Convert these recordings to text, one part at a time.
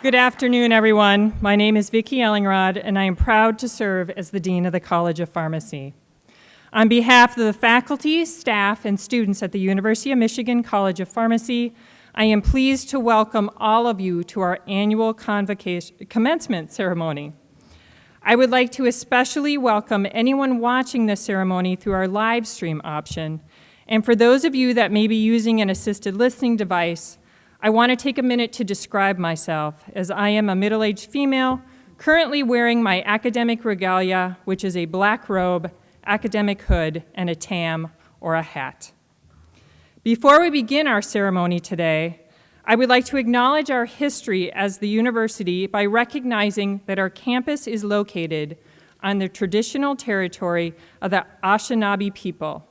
Good afternoon, everyone. My name is Vicki Ellingrod, and I am proud to serve as the Dean of the College of Pharmacy. On behalf of the faculty, staff, and students at the University of Michigan College of Pharmacy, I am pleased to welcome all of you to our annual commencement ceremony. I would like to especially welcome anyone watching this ceremony through our live stream option. And for those of you that may be using an assisted listening device, I want to take a minute to describe myself, as I am a middle-aged female currently wearing my academic regalia, which is a black robe, academic hood, and a tam or a hat. Before we begin our ceremony today, I would like to acknowledge our history as the university by recognizing that our campus is located on the traditional territory of the Anishinaabe people.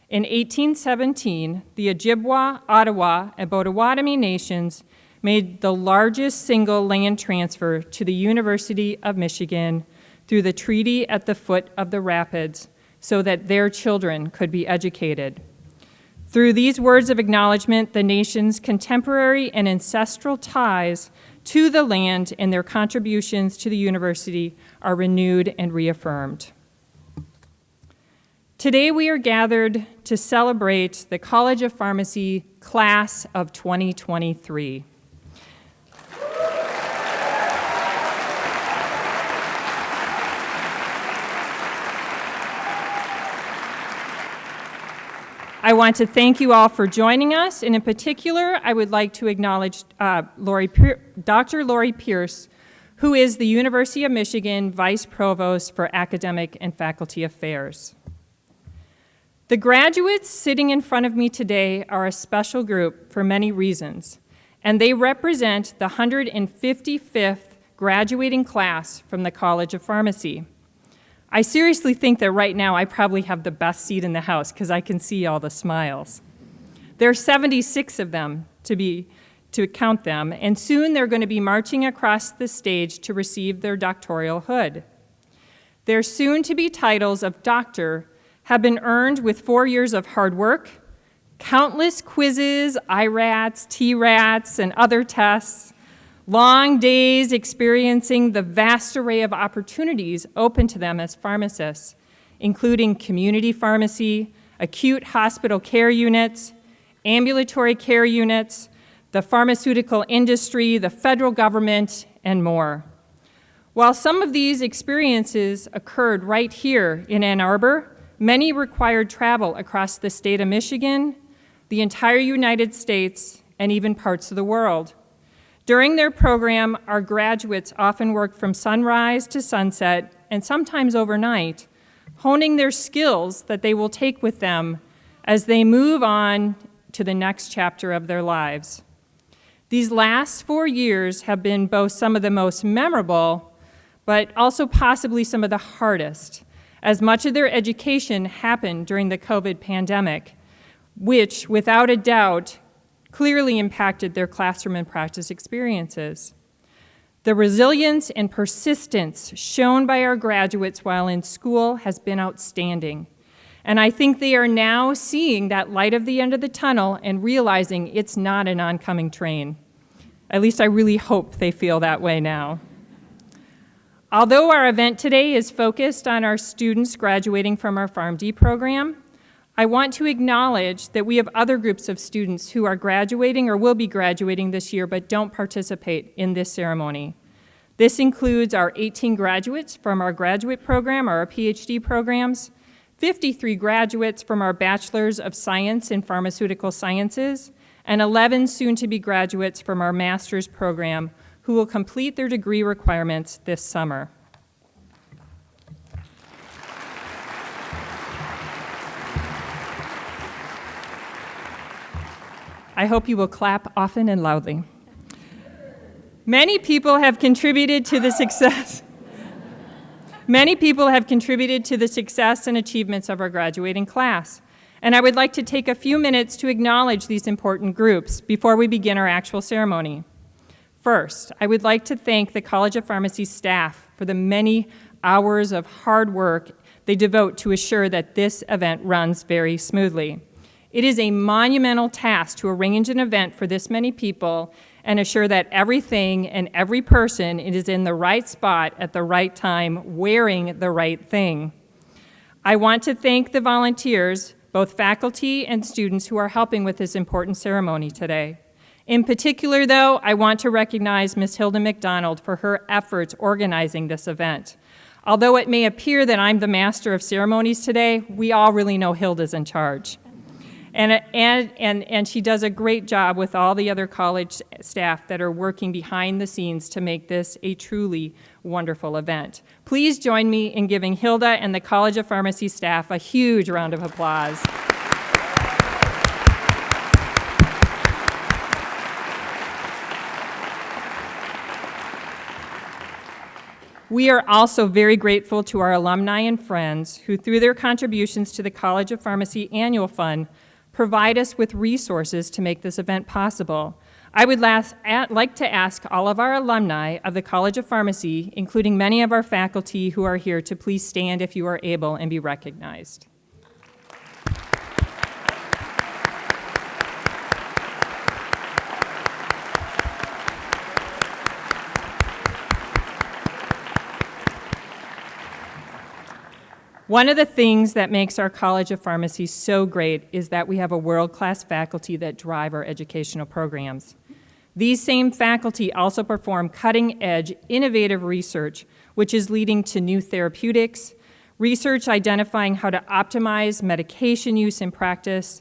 In 1817, the Ojibwa, Ottawa, and Potawatomi nations made the largest single land transfer to the University of Michigan through the treaty at the foot of the rapids so that their children could be educated. Through these words of acknowledgement, the nation's contemporary and ancestral ties to the land and their contributions to the university are renewed and reaffirmed. Today we are gathered to celebrate the College of Pharmacy Class of 2023. I want to thank you all for joining us, and in particular, I would like to acknowledge Dr. Lori Pierce, who is the University of Michigan Vice Provost for Academic and Faculty Affairs. The graduates sitting in front of me today are a special group for many reasons, and they represent the 155th graduating class from the College of Pharmacy. I seriously think that right now I probably have the best seat in the house because I can see all the smiles. There are 76 of them to count them, and soon they're going to be marching across the stage to receive their doctoral hood. Their soon-to-be titles of doctor have been earned with 4 years of hard work, countless quizzes, IRATs, TRATs, and other tests, long days experiencing the vast array of opportunities open to them as pharmacists, including community pharmacy, acute hospital care units, ambulatory care units, the pharmaceutical industry, the federal government, and more. While some of these experiences occurred right here in Ann Arbor, many required travel across the state of Michigan, the entire United States, and even parts of the world. During their program, our graduates often work from sunrise to sunset, and sometimes overnight, honing their skills that they will take with them as they move on to the next chapter of their lives. These last 4 years have been both some of the most memorable, but also possibly some of the hardest, as much of their education happened during the COVID pandemic, which, without a doubt, clearly impacted their classroom and practice experiences. The resilience and persistence shown by our graduates while in school has been outstanding, and I think they are now seeing that light at the end of the tunnel and realizing it's not an oncoming train. At least I really hope they feel that way now. Although our event today is focused on our students graduating from our PharmD program, I want to acknowledge that we have other groups of students who are graduating or will be graduating this year but don't participate in this ceremony. This includes our 18 graduates from our graduate program or our PhD programs, 53 graduates from our Bachelor's of Science in Pharmaceutical Sciences, and 11 soon-to-be graduates from our master's program who will complete their degree requirements this summer. I hope you will clap often and loudly. Many people have contributed to the success. Many people have contributed to the success and achievements of our graduating class, and I would like to take a few minutes to acknowledge these important groups before we begin our actual ceremony. First, I would like to thank the College of Pharmacy staff for the many hours of hard work they devote to assure that this event runs very smoothly. It is a monumental task to arrange an event for this many people, and assure that everything and every person is in the right spot at the right time, wearing the right thing. I want to thank the volunteers, both faculty and students, who are helping with this important ceremony today. In particular, though, I want to recognize Ms. Hilda McDonald for her efforts organizing this event. Although it may appear that I'm the master of ceremonies today, we all really know Hilda's in charge. And she does a great job with all the other college staff that are working behind the scenes to make this a truly wonderful event. Please join me in giving Hilda and the College of Pharmacy staff a huge round of applause. We are also very grateful to our alumni and friends who, through their contributions to the College of Pharmacy Annual Fund, provide us with resources to make this event possible. I would like to ask all of our alumni of the College of Pharmacy, including many of our faculty who are here, to please stand if you are able and be recognized. One of the things that makes our College of Pharmacy so great is that we have a world-class faculty that drive our educational programs. These same faculty also perform cutting-edge, innovative research, which is leading to new therapeutics, research identifying how to optimize medication use in practice,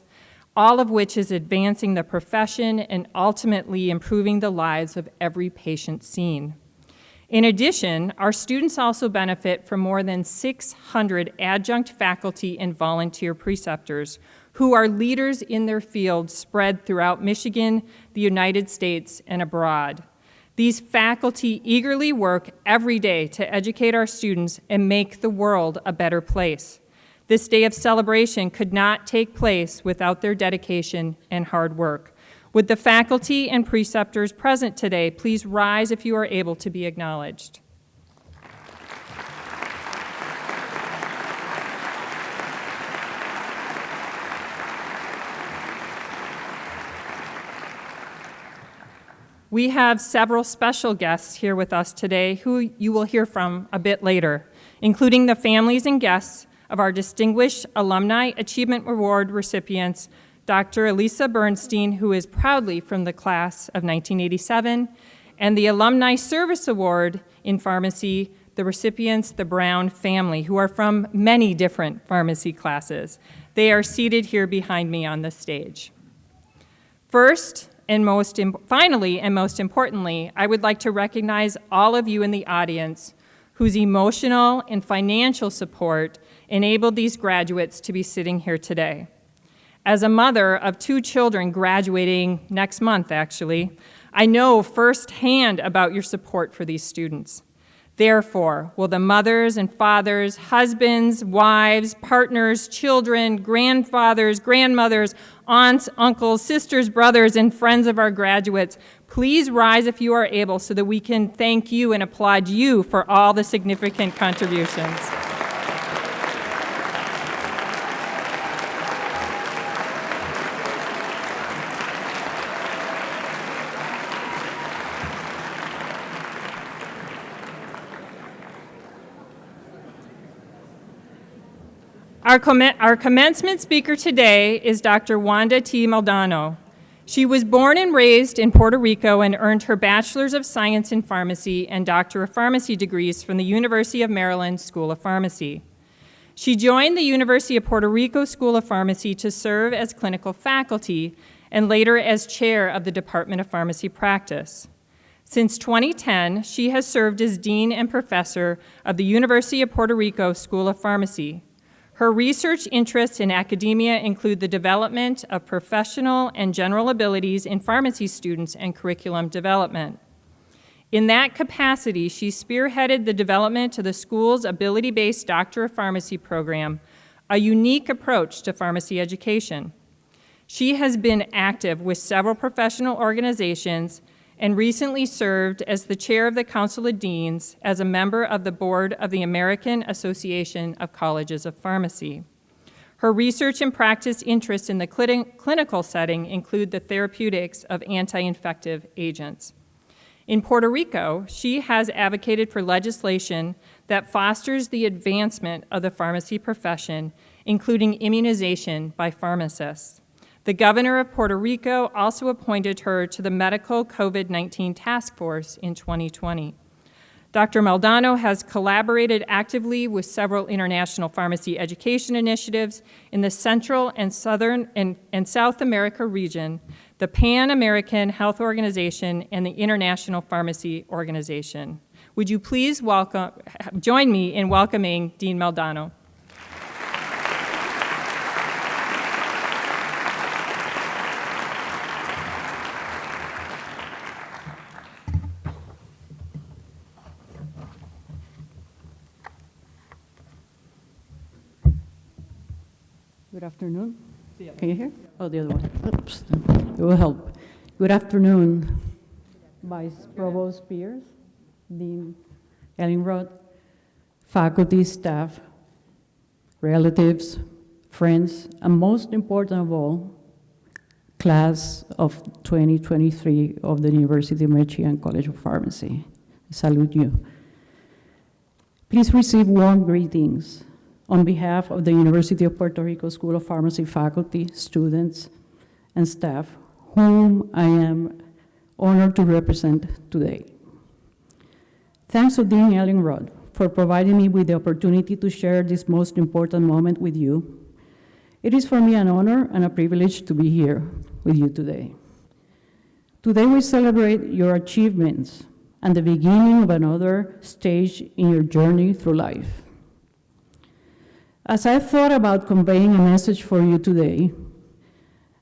all of which is advancing the profession and ultimately improving the lives of every patient seen. In addition, our students also benefit from more than 600 adjunct faculty and volunteer preceptors who are leaders in their field spread throughout Michigan, the United States, and abroad. These faculty eagerly work every day to educate our students and make the world a better place. This day of celebration could not take place without their dedication and hard work. Would the faculty and preceptors present today please rise if you are able to be acknowledged? We have several special guests here with us today who you will hear from a bit later, including the families and guests of our Distinguished Alumni Achievement Award recipients, Dr. Elisa Bernstein, who is proudly from the class of 1987, and the Alumni Service Award in Pharmacy, the recipients, the Brown family, who are from many different pharmacy classes. They are seated here behind me on the stage. First, and finally, and most importantly, I would like to recognize all of you in the audience whose emotional and financial support enabled these graduates to be sitting here today. As a mother of 2 children graduating next month, actually, I know firsthand about your support for these students. Therefore, will the mothers and fathers, husbands, wives, partners, children, grandfathers, grandmothers, aunts, uncles, sisters, brothers, and friends of our graduates please rise if you are able so that we can thank you and applaud you for all the significant contributions. Our commencement speaker today is Dr. Wanda T. Maldonado. She was born and raised in Puerto Rico and earned her Bachelor's of Science in Pharmacy and Doctor of Pharmacy degrees from the University of Maryland School of Pharmacy. She joined the University of Puerto Rico School of Pharmacy to serve as clinical faculty and later as chair of the Department of Pharmacy Practice. Since 2010, she has served as dean and professor of the University of Puerto Rico School of Pharmacy. Her research interests in academia include the development of professional and general abilities in pharmacy students and curriculum development. In that capacity, she spearheaded the development of the school's ability-based Doctor of Pharmacy program, a unique approach to pharmacy education. She has been active with several professional organizations and recently served as the chair of the Council of Deans as a member of the board of the American Association of Colleges of Pharmacy. Her research and practice interests in the clinical setting include the therapeutics of anti-infective agents. In Puerto Rico, she has advocated for legislation that fosters the advancement of the pharmacy profession, including immunization by pharmacists. The governor of Puerto Rico also appointed her to the Medical COVID-19 Task Force in 2020. Dr. Maldonado has collaborated actively with several international pharmacy education initiatives in the Central and Southern and South America region, the Pan-American Health Organization, and the International Pharmacy Organization. Would you please join me in welcoming Dean Maldonado? Good afternoon. Can you hear? Oh, the other one. Oops. It will help. Good afternoon, Vice Provost Pierce, Dean Ellinrod, faculty, staff, relatives, friends, and most important of all, class of 2023 of the University of Michigan College of Pharmacy. I salute you. Please receive warm greetings on behalf of the University of Puerto Rico School of Pharmacy faculty, students, and staff, whom I am honored to represent today. Thanks to Dean Ellinrod for providing me with the opportunity to share this most important moment with you. It is for me an honor and a privilege to be here with you today. Today we celebrate your achievements and the beginning of another stage in your journey through life. As I thought about conveying a message for you today,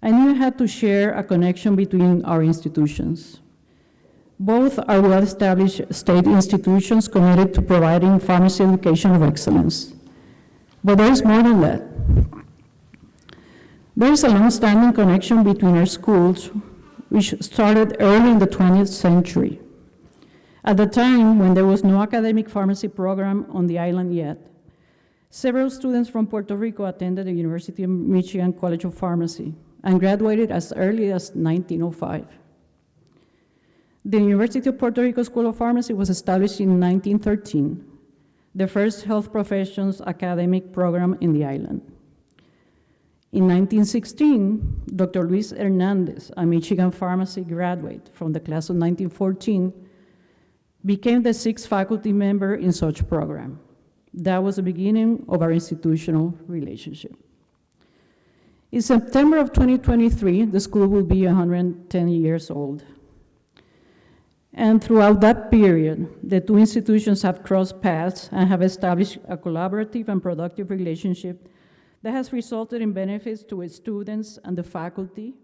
I knew I had to share a connection between our institutions. Both are well-established state institutions committed to providing pharmacy education of excellence. But there is more than that. There is a long-standing connection between our schools, which started early in the 20th century. At the time when there was no academic pharmacy program on the island yet, several students from Puerto Rico attended the University of Michigan College of Pharmacy and graduated as early as 1905. The University of Puerto Rico School of Pharmacy was established in 1913, the first health professions academic program in the island. In 1916, Dr. Luis Hernandez, a Michigan pharmacy graduate from the class of 1914, became the sixth faculty member in such program. That was the beginning of our institutional relationship. In September of 2023, the school will be 110 years old. And throughout that period, the two institutions have crossed paths and have established a collaborative and productive relationship that has resulted in benefits to its students and the faculty,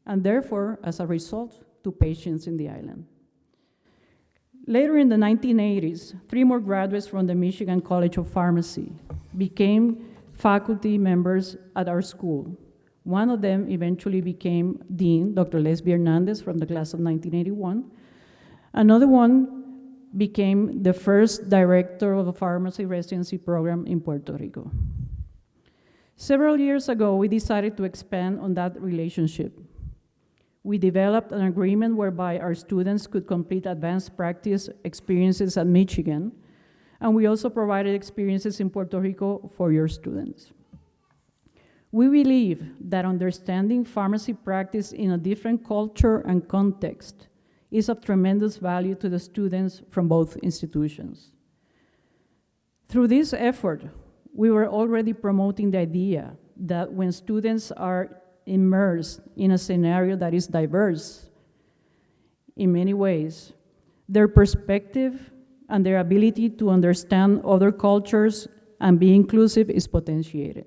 and therefore, as a result, to patients in the island. Later in the 1980s, 3 more graduates from the Michigan College of Pharmacy became faculty members at our school. One of them eventually became Dean, Dr. Leslie Hernandez from the class of 1981. Another one became the first director of the pharmacy residency program in Puerto Rico. Several years ago, we decided to expand on that relationship. We developed an agreement whereby our students could complete advanced practice experiences at Michigan, and we also provided experiences in Puerto Rico for your students. We believe that understanding pharmacy practice in a different culture and context is of tremendous value to the students from both institutions. Through this effort, we were already promoting the idea that when students are immersed in a scenario that is diverse in many ways, their perspective and their ability to understand other cultures and be inclusive is potentiated.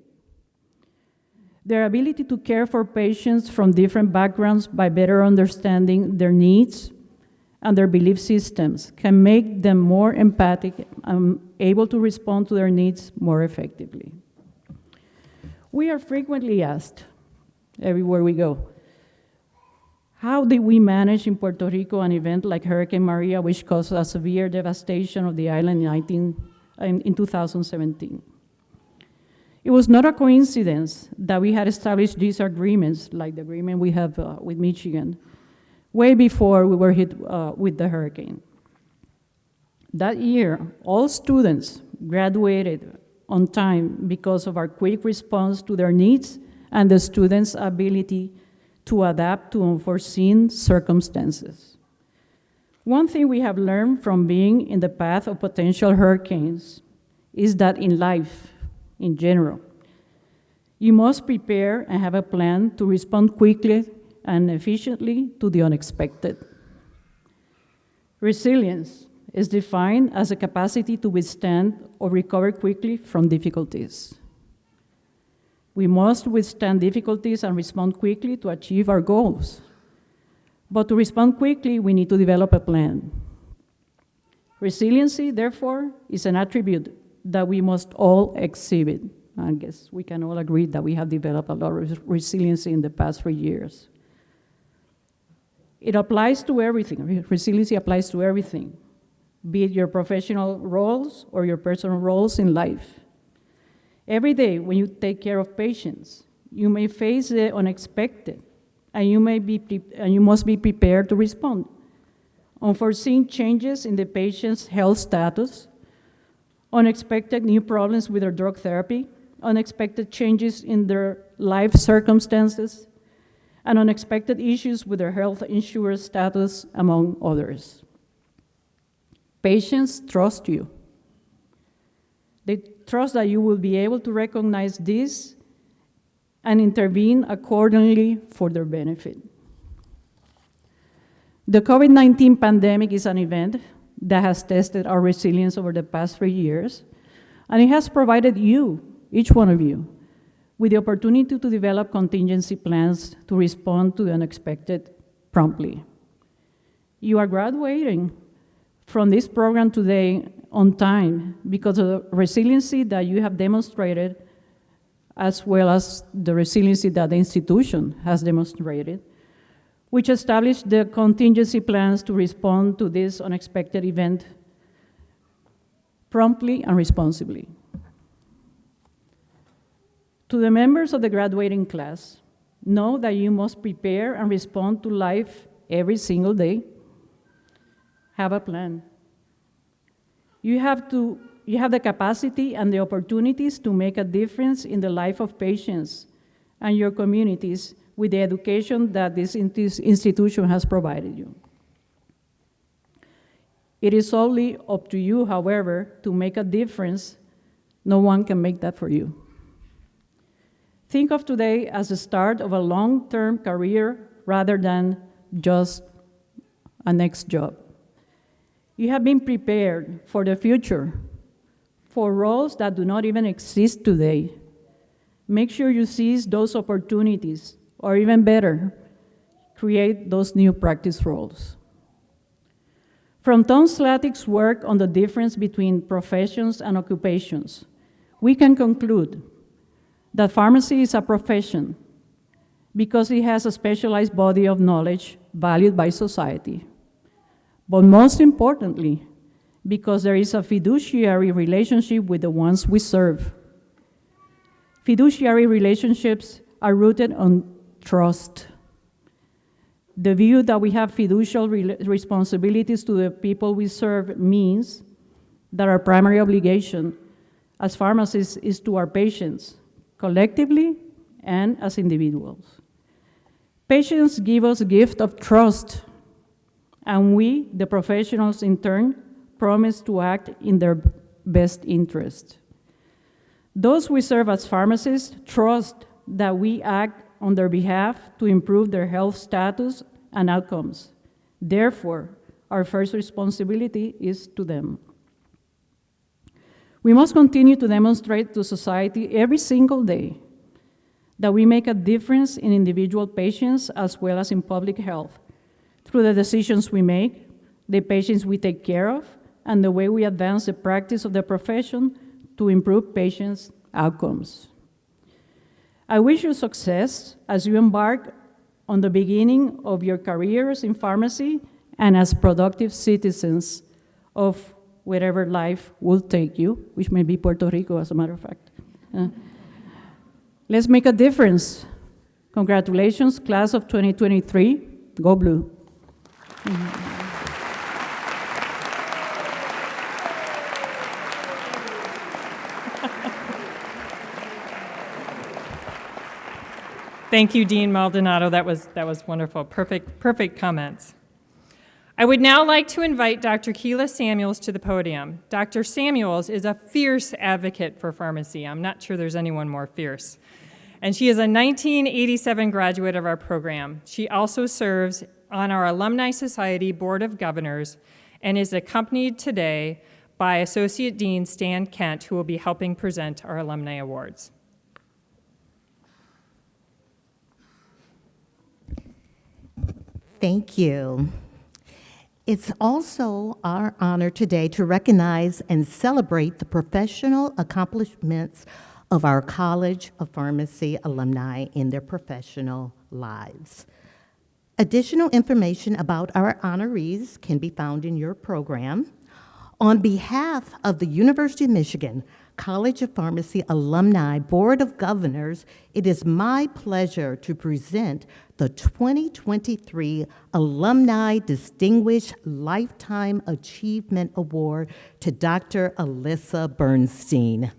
Their ability to care for patients from different backgrounds by better understanding their needs and their belief systems can make them more empathic and able to respond to their needs more effectively. We are frequently asked, everywhere we go, how did we manage in Puerto Rico an event like Hurricane Maria, which caused a severe devastation of the island in 2017? It was not a coincidence that we had established these agreements, like the agreement we have with Michigan, way before we were hit with the hurricane. That year, all students graduated on time because of our quick response to their needs and the students' ability to adapt to unforeseen circumstances. One thing we have learned from being in the path of potential hurricanes is that in life, in general, you must prepare and have a plan to respond quickly and efficiently to the unexpected. Resilience is defined as a capacity to withstand or recover quickly from difficulties. We must withstand difficulties and respond quickly to achieve our goals. But to respond quickly, we need to develop a plan. Resiliency, therefore, is an attribute that we must all exhibit. I guess we can all agree that we have developed a lot of resiliency in the past 3 years. It applies to everything. Resiliency applies to everything, be it your professional roles or your personal roles in life. Every day when you take care of patients, you may face the unexpected, and you must be prepared to respond. Unforeseen changes in the patient's health status, unexpected new problems with their drug therapy, unexpected changes in their life circumstances, and unexpected issues with their health insurance status, among others. Patients trust you. They trust that you will be able to recognize this and intervene accordingly for their benefit. The COVID-19 pandemic is an event that has tested our resilience over the past 3 years, and it has provided you, each one of you, with the opportunity to develop contingency plans to respond to the unexpected promptly. You are graduating from this program today on time because of the resiliency that you have demonstrated, as well as the resiliency that the institution has demonstrated, which established the contingency plans to respond to this unexpected event promptly and responsibly. To the members of the graduating class, know that you must prepare and respond to life every single day. Have a plan. You have the capacity and the opportunities to make a difference in the life of patients and your communities with the education that this institution has provided you. It is solely up to you, however, to make a difference. No one can make that for you. Think of today as the start of a long-term career rather than just a next job. You have been prepared for the future, for roles that do not even exist today. Make sure you seize those opportunities, or even better, create those new practice roles. From Tom Slatik's work on the difference between professions and occupations, we can conclude that pharmacy is a profession because it has a specialized body of knowledge valued by society. But most importantly, because there is a fiduciary relationship with the ones we serve. Fiduciary relationships are rooted on trust. The view that we have fiducial responsibilities to the people we serve means that our primary obligation as pharmacists is to our patients, collectively and as individuals. Patients give us a gift of trust, and we, the professionals in turn, promise to act in their best interest. Those we serve as pharmacists trust that we act on their behalf to improve their health status and outcomes. Therefore, our first responsibility is to them. We must continue to demonstrate to society every single day that we make a difference in individual patients as well as in public health through the decisions we make, the patients we take care of, and the way we advance the practice of the profession to improve patients' outcomes. I wish you success as you embark on the beginning of your careers in pharmacy and as productive citizens of wherever life will take you, which may be Puerto Rico, as a matter of fact. Let's make a difference. Congratulations, class of 2023. Go Blue. Thank you, Dean Maldonado. That was wonderful. Perfect comments. I would now like to invite Dr. Keela Samuels to the podium. Dr. Samuels is a fierce advocate for pharmacy. I'm not sure there's anyone more fierce. And she is a 1987 graduate of our program. She also serves on our Alumni Society Board of Governors and is accompanied today by Associate Dean Stan Kent, who will be helping present our Alumni Awards. Thank you. It's also our honor today to recognize and celebrate the professional accomplishments of our College of Pharmacy alumni in their professional lives. Additional information about our honorees can be found in your program. On behalf of the University of Michigan College of Pharmacy Alumni Board of Governors, it is my pleasure to present the 2023 Alumni Distinguished Lifetime Achievement Award to Dr. Alyssa Bernstein.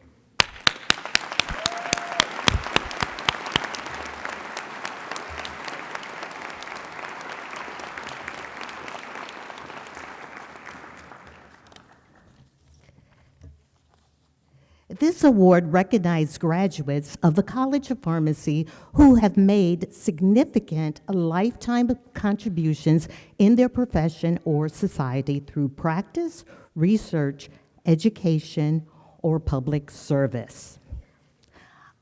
This award recognizes graduates of the College of Pharmacy who have made significant lifetime contributions in their profession or society through practice, research, education, or public service.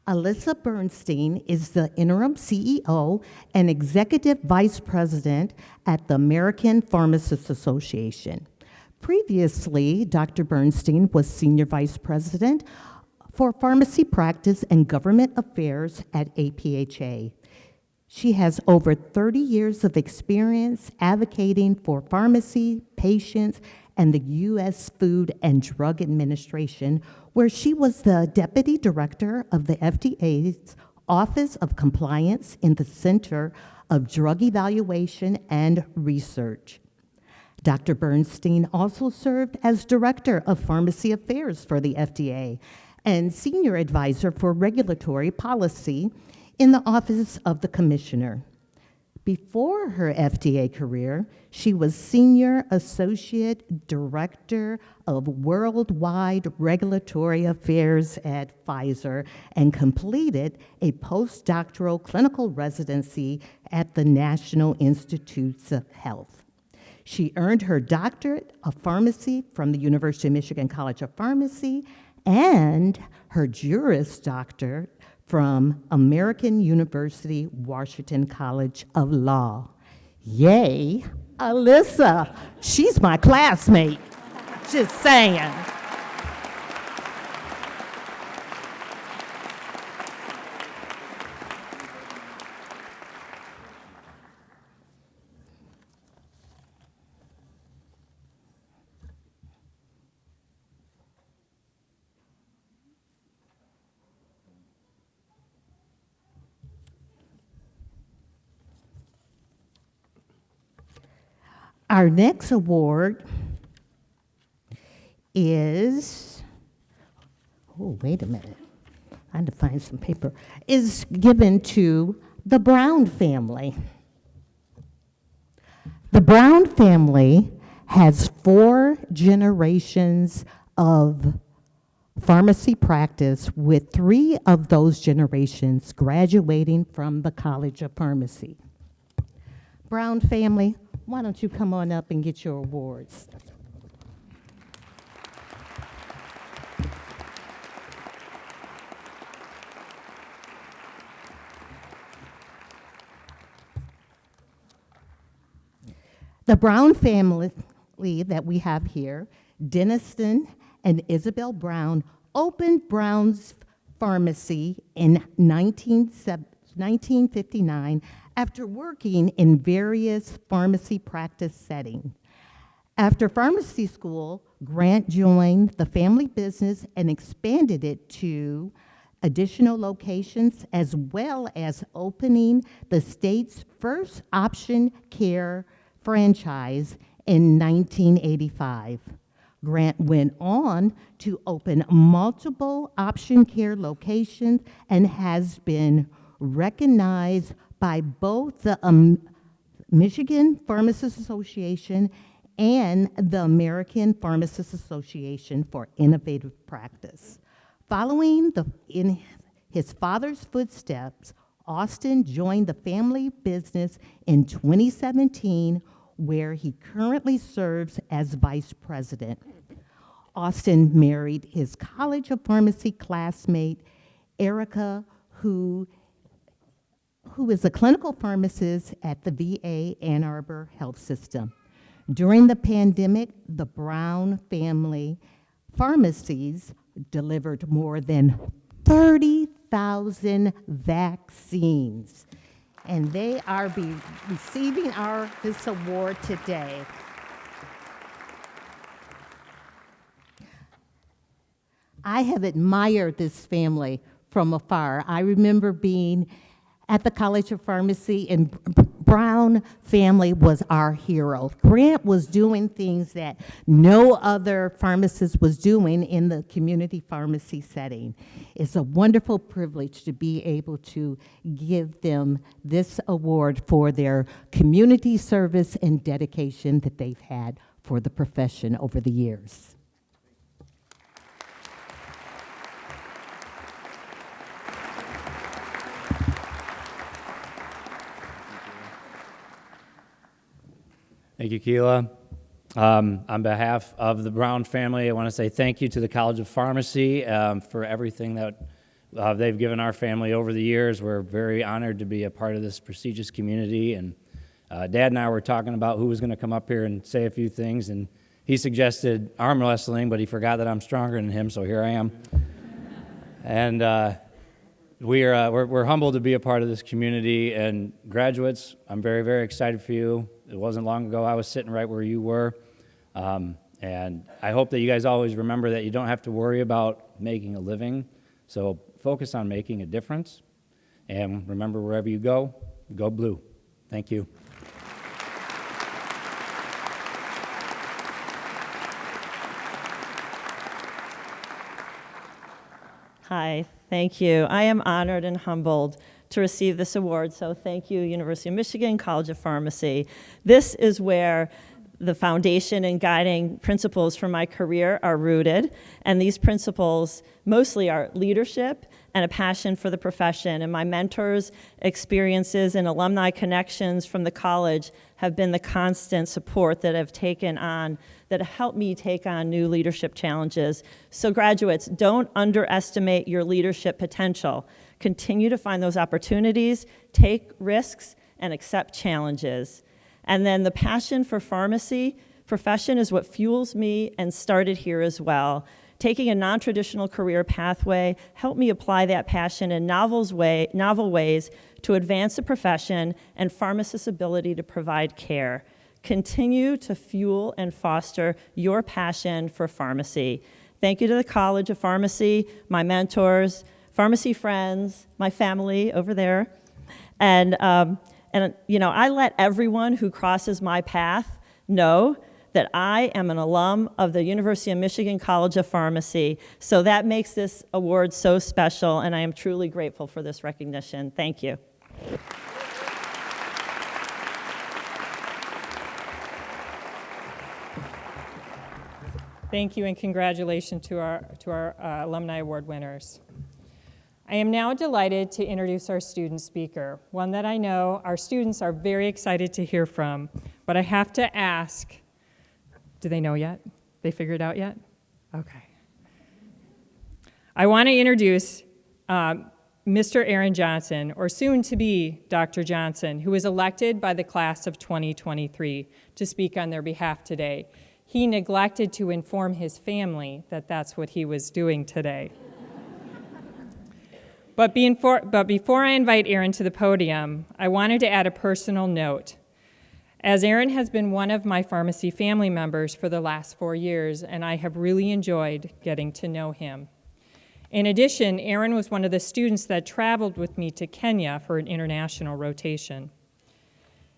Alyssa Bernstein is the interim CEO and executive vice president at the American Pharmacists Association. Previously, Dr. Bernstein was Senior Vice President for Pharmacy Practice and Government Affairs at APHA. She has over 30 years of experience advocating for pharmacy, patients, and the U.S. Food and Drug Administration, where she was the Deputy Director of the FDA's Office of Compliance in the Center of Drug Evaluation and Research. Dr. Bernstein also served as Director of Pharmacy Affairs for the FDA and Senior Advisor for Regulatory Policy in the Office of the Commissioner. Before her FDA career, she was Senior Associate Director of Worldwide Regulatory Affairs at Pfizer and completed a postdoctoral clinical residency at the National Institutes of Health. She earned her doctorate of pharmacy from the University of Michigan College of Pharmacy and her Juris Doctor from American University Washington College of Law. Yay, Alyssa, she's my classmate, just saying. Our next award is, oh, wait a minute, I had to find some paper, is given to the Brown family. The Brown family has 4 generations of pharmacy practice, with 3 of those generations graduating from the College of Pharmacy. Brown family, why don't you come on up and get your awards? The Brown family that we have here, Denniston and Isabel Brown, opened Brown's Pharmacy in 1959 after working in various pharmacy practice settings. After pharmacy school, Grant joined the family business and expanded it to additional locations, as well as opening the state's first option care franchise in 1985. Grant went on to open multiple option care locations and has been recognized by both the Michigan Pharmacists Association and the American Pharmacists Association for innovative practice. Following in his father's footsteps, Austin joined the family business in 2017, where he currently serves as vice president. Austin married his College of Pharmacy classmate, Erica, who is a clinical pharmacist at the VA Ann Arbor Health System. During the pandemic, the Brown family pharmacies delivered more than 30,000 vaccines, and they are receiving this award today. I have admired this family from afar. I remember being at the College of Pharmacy, and Brown family was our hero. Grant was doing things that no other pharmacist was doing in the community pharmacy setting. It's a wonderful privilege to be able to give them this award for their community service and dedication that they've had for the profession over the years. Thank you, Keela. On behalf of the Brown family, I want to say thank you to the College of Pharmacy for everything that they've given our family over the years. We're very honored to be a part of this prestigious community. And Dad and I were talking about who was going to come up here and say a few things, and he suggested arm wrestling, but he forgot that I'm stronger than him, so here I am. And we're humbled to be a part of this community. And graduates, I'm very, very excited for you. It wasn't long ago I was sitting right where you were. And I hope that you guys always remember that you don't have to worry about making a living. So focus on making a difference. And remember, wherever you go blue. Thank you. Hi, thank you. I am honored and humbled to receive this award, so thank you, University of Michigan College of Pharmacy. This is where the foundation and guiding principles for my career are rooted, and these principles mostly are leadership and a passion for the profession, and my mentors' experiences and alumni connections from the college have been the constant support that have helped me take on new leadership challenges. So graduates, don't underestimate your leadership potential. Continue to find those opportunities, take risks, and accept challenges. And then the passion for pharmacy profession is what fuels me and started here as well. Taking a non-traditional career pathway helped me apply that passion in novel ways to advance the profession and pharmacists' ability to provide care. Continue to fuel and foster your passion for pharmacy. Thank you to the College of Pharmacy, my mentors, pharmacy friends, my family over there. And I let everyone who crosses my path know that I am an alum of the University of Michigan College of Pharmacy. So that makes this award so special, and I am truly grateful for this recognition. Thank you. Thank you, and congratulations to our Alumni Award winners. I am now delighted to introduce our student speaker, one that I know our students are very excited to hear from, but I have to ask, do they know yet? They figured it out yet? Okay. I want to introduce Mr. Aaron Johnson, or soon to be Dr. Johnson, who was elected by the class of 2023 to speak on their behalf today. He neglected to inform his family that that's what he was doing today. But before I invite Aaron to the podium, I wanted to add a personal note. As Aaron has been one of my pharmacy family members for the last 4 years, and I have really enjoyed getting to know him. In addition, Aaron was one of the students that traveled with me to Kenya for an international rotation.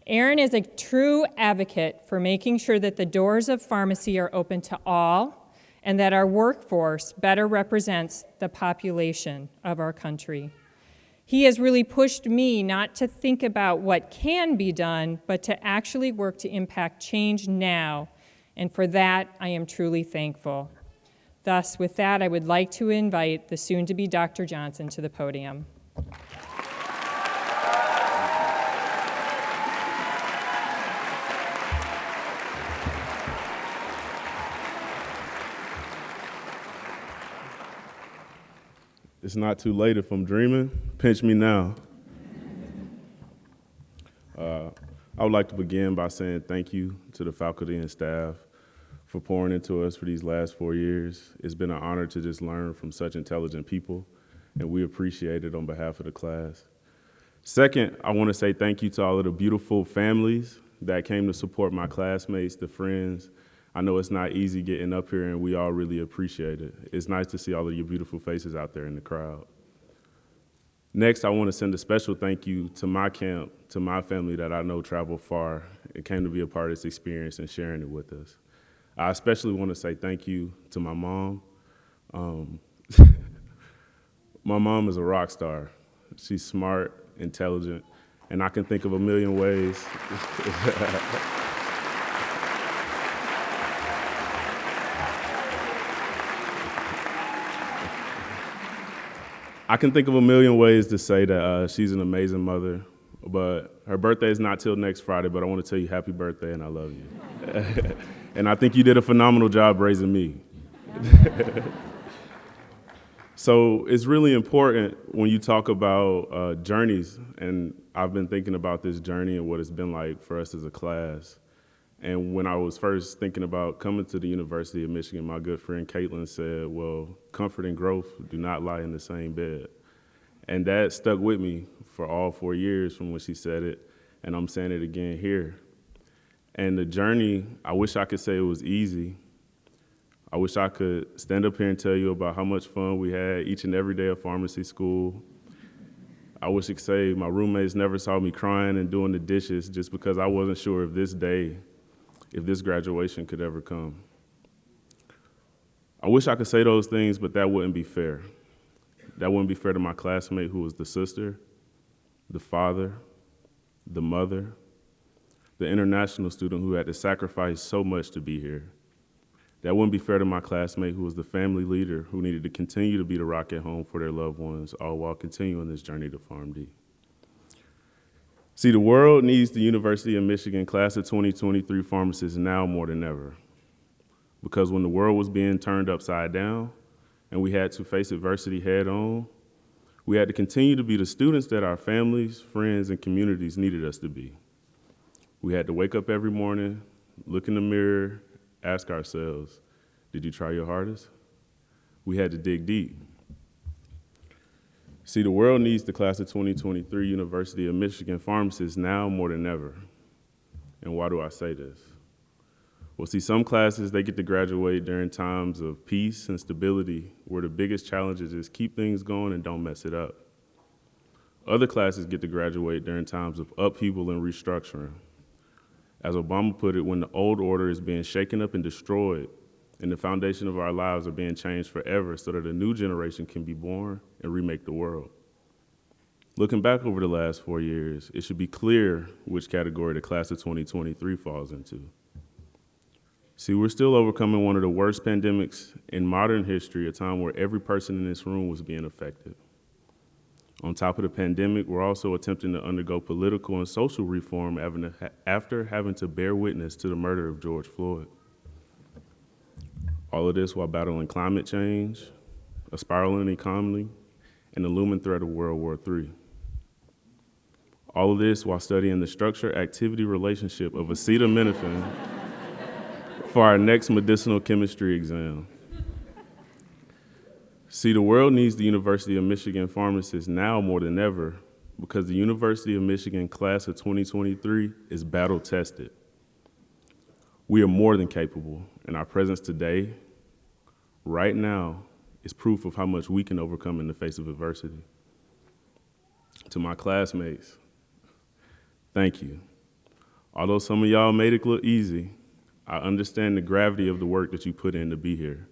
Aaron is a true advocate for making sure that the doors of pharmacy are open to all and that our workforce better represents the population of our country. He has really pushed me not to think about what can be done, but to actually work to impact change now, and for that, I am truly thankful. Thus, with that, I would like to invite the soon-to-be Dr. Johnson to the podium. It's not too late if I'm dreaming. Pinch me now. I would like to begin by saying thank you to the faculty and staff for pouring into us for these last 4 years. It's been an honor to just learn from such intelligent people, and we appreciate it on behalf of the class. Second, I want to say thank you to all of the beautiful families that came to support my classmates, the friends. I know it's not easy getting up here, and we all really appreciate it. It's nice to see all of your beautiful faces out there in the crowd. Next, I want to send a special thank you to my camp, to my family that I know traveled far and came to be a part of this experience and sharing it with us. I especially want to say thank you to my mom. My mom is a rock star. She's smart, intelligent, and I can think of a million ways. I can think of a million ways to say that she's an amazing mother, but her birthday is not till next Friday, but I want to tell you happy birthday and I love you. And I think you did a phenomenal job raising me. So it's really important when you talk about journeys, and I've been thinking about this journey and what it's been like for us as a class. And when I was first thinking about coming to the University of Michigan, my good friend Caitlin said, well, comfort and growth do not lie in the same bed. And that stuck with me for all 4 years from when she said it, and I'm saying it again here. And the journey, I wish I could say it was easy. I wish I could stand up here and tell you about how much fun we had each and every day of pharmacy school. I wish I could say my roommates never saw me crying and doing the dishes just because I wasn't sure if this graduation could ever come. I wish I could say those things, but that wouldn't be fair. That wouldn't be fair to my classmate who was the sister, the father, the mother, the international student who had to sacrifice so much to be here. That wouldn't be fair to my classmate who was the family leader who needed to continue to be the rock at home for their loved ones, all while continuing this journey to PharmD. See, the world needs the University of Michigan class of 2023 pharmacists now more than ever. Because when the world was being turned upside down and we had to face adversity head on, we had to continue to be the students that our families, friends, and communities needed us to be. We had to wake up every morning, look in the mirror, ask ourselves, did you try your hardest? We had to dig deep. See, the world needs the class of 2023 University of Michigan pharmacists now more than ever. And why do I say this? Well, see, some classes, they get to graduate during times of peace and stability, where the biggest challenges is keep things going and don't mess it up. Other classes get to graduate during times of upheaval and restructuring. As Obama put it, when the old order is being shaken up and destroyed, and the foundation of our lives are being changed forever so that a new generation can be born and remake the world. Looking back over the last 4 years, it should be clear which category the class of 2023 falls into. See, we're still overcoming one of the worst pandemics in modern history, a time where every person in this room was being affected. On top of the pandemic, we're also attempting to undergo political and social reform after having to bear witness to the murder of George Floyd. All of this while battling climate change, a spiraling economy, and the looming threat of World War III. All of this while studying the structure-activity relationship of acetaminophen for our next medicinal chemistry exam. See, the world needs the University of Michigan pharmacists now more than ever because the University of Michigan class of 2023 is battle-tested. We are more than capable, and our presence today, right now, is proof of how much we can overcome in the face of adversity. To my classmates, thank you. Although some of y'all made it look easy, I understand the gravity of the work that you put in to be here.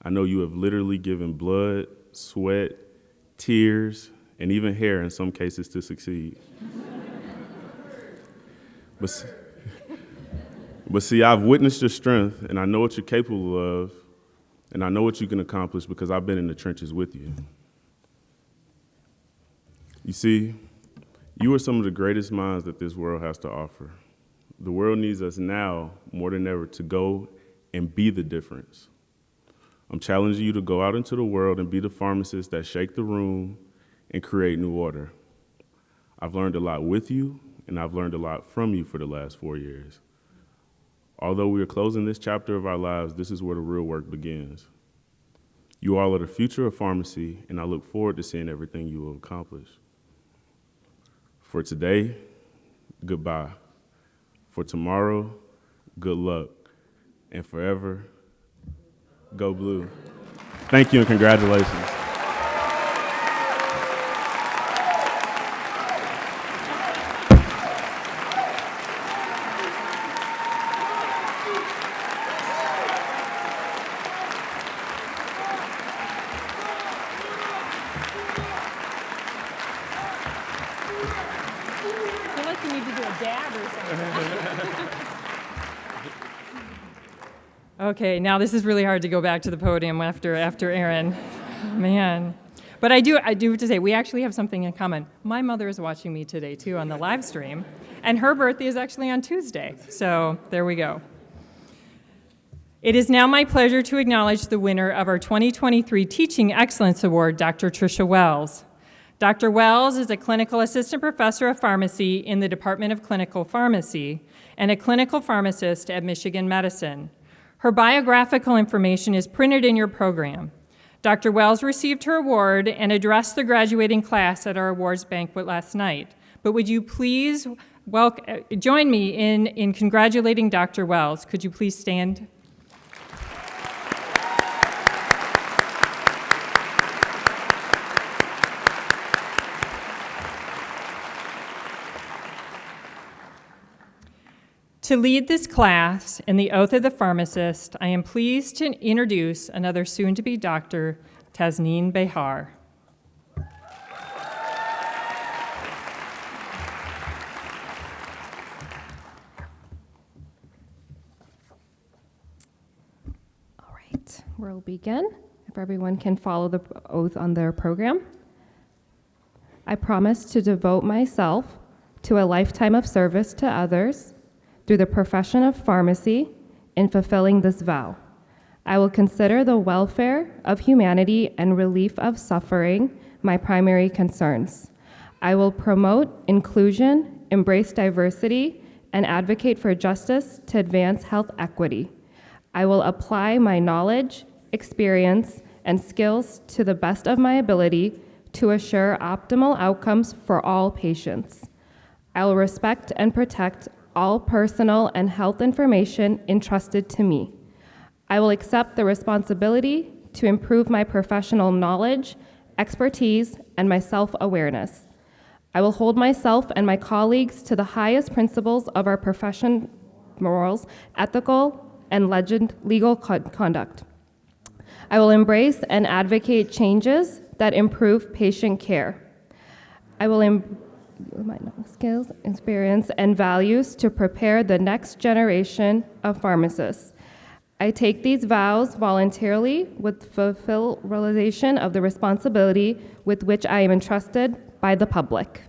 I know you have literally given blood, sweat, tears, and even hair in some cases to succeed. But see, I've witnessed your strength, and I know what you're capable of, and I know what you can accomplish because I've been in the trenches with you. You see, you are some of the greatest minds that this world has to offer. The world needs us now more than ever to go and be the difference. I'm challenging you to go out into the world and be the pharmacists that shake the room and create new order. I've learned a lot with you, and I've learned a lot from you for the last 4 years. Although we are closing this chapter of our lives, this is where the real work begins. You all are the future of pharmacy, and I look forward to seeing everything you will accomplish. For today, goodbye. For tomorrow, good luck. And forever, go blue. Thank you and congratulations. I feel like you need to do a dab or something. Okay, now this is really hard to go back to the podium after Aaron. Man. But I do have to say, we actually have something in common. My mother is watching me today, too, on the live stream, and her birthday is actually on Tuesday. So there we go. It is now my pleasure to acknowledge the winner of our 2023 Teaching Excellence Award, Dr. Tricia Wells. Dr. Wells is a clinical assistant professor of pharmacy in the Department of Clinical Pharmacy and a clinical pharmacist at Michigan Medicine. Her biographical information is printed in your program. Dr. Wells received her award and addressed the graduating class at our awards banquet last night. But would you please join me in congratulating Dr. Wells? Could you please stand? To lead this class in the Oath of the Pharmacist, I am pleased to introduce another soon-to-be doctor, Tasneem Behar. All right, we'll begin. If everyone can follow the oath on their program. I promise to devote myself to a lifetime of service to others through the profession of pharmacy in fulfilling this vow. I will consider the welfare of humanity and relief of suffering my primary concerns. I will promote inclusion, embrace diversity, and advocate for justice to advance health equity. I will apply my knowledge, experience, and skills to the best of my ability to assure optimal outcomes for all patients. I will respect and protect all personal and health information entrusted to me. I will accept the responsibility to improve my professional knowledge, expertise, and my self-awareness. I will hold myself and my colleagues to the highest principles of our profession, morals, ethical, and legal conduct. I will embrace and advocate changes that improve patient care. I will my skills, experience, and values to prepare the next generation of pharmacists. I take these vows voluntarily with full realization of the responsibility with which I am entrusted by the public.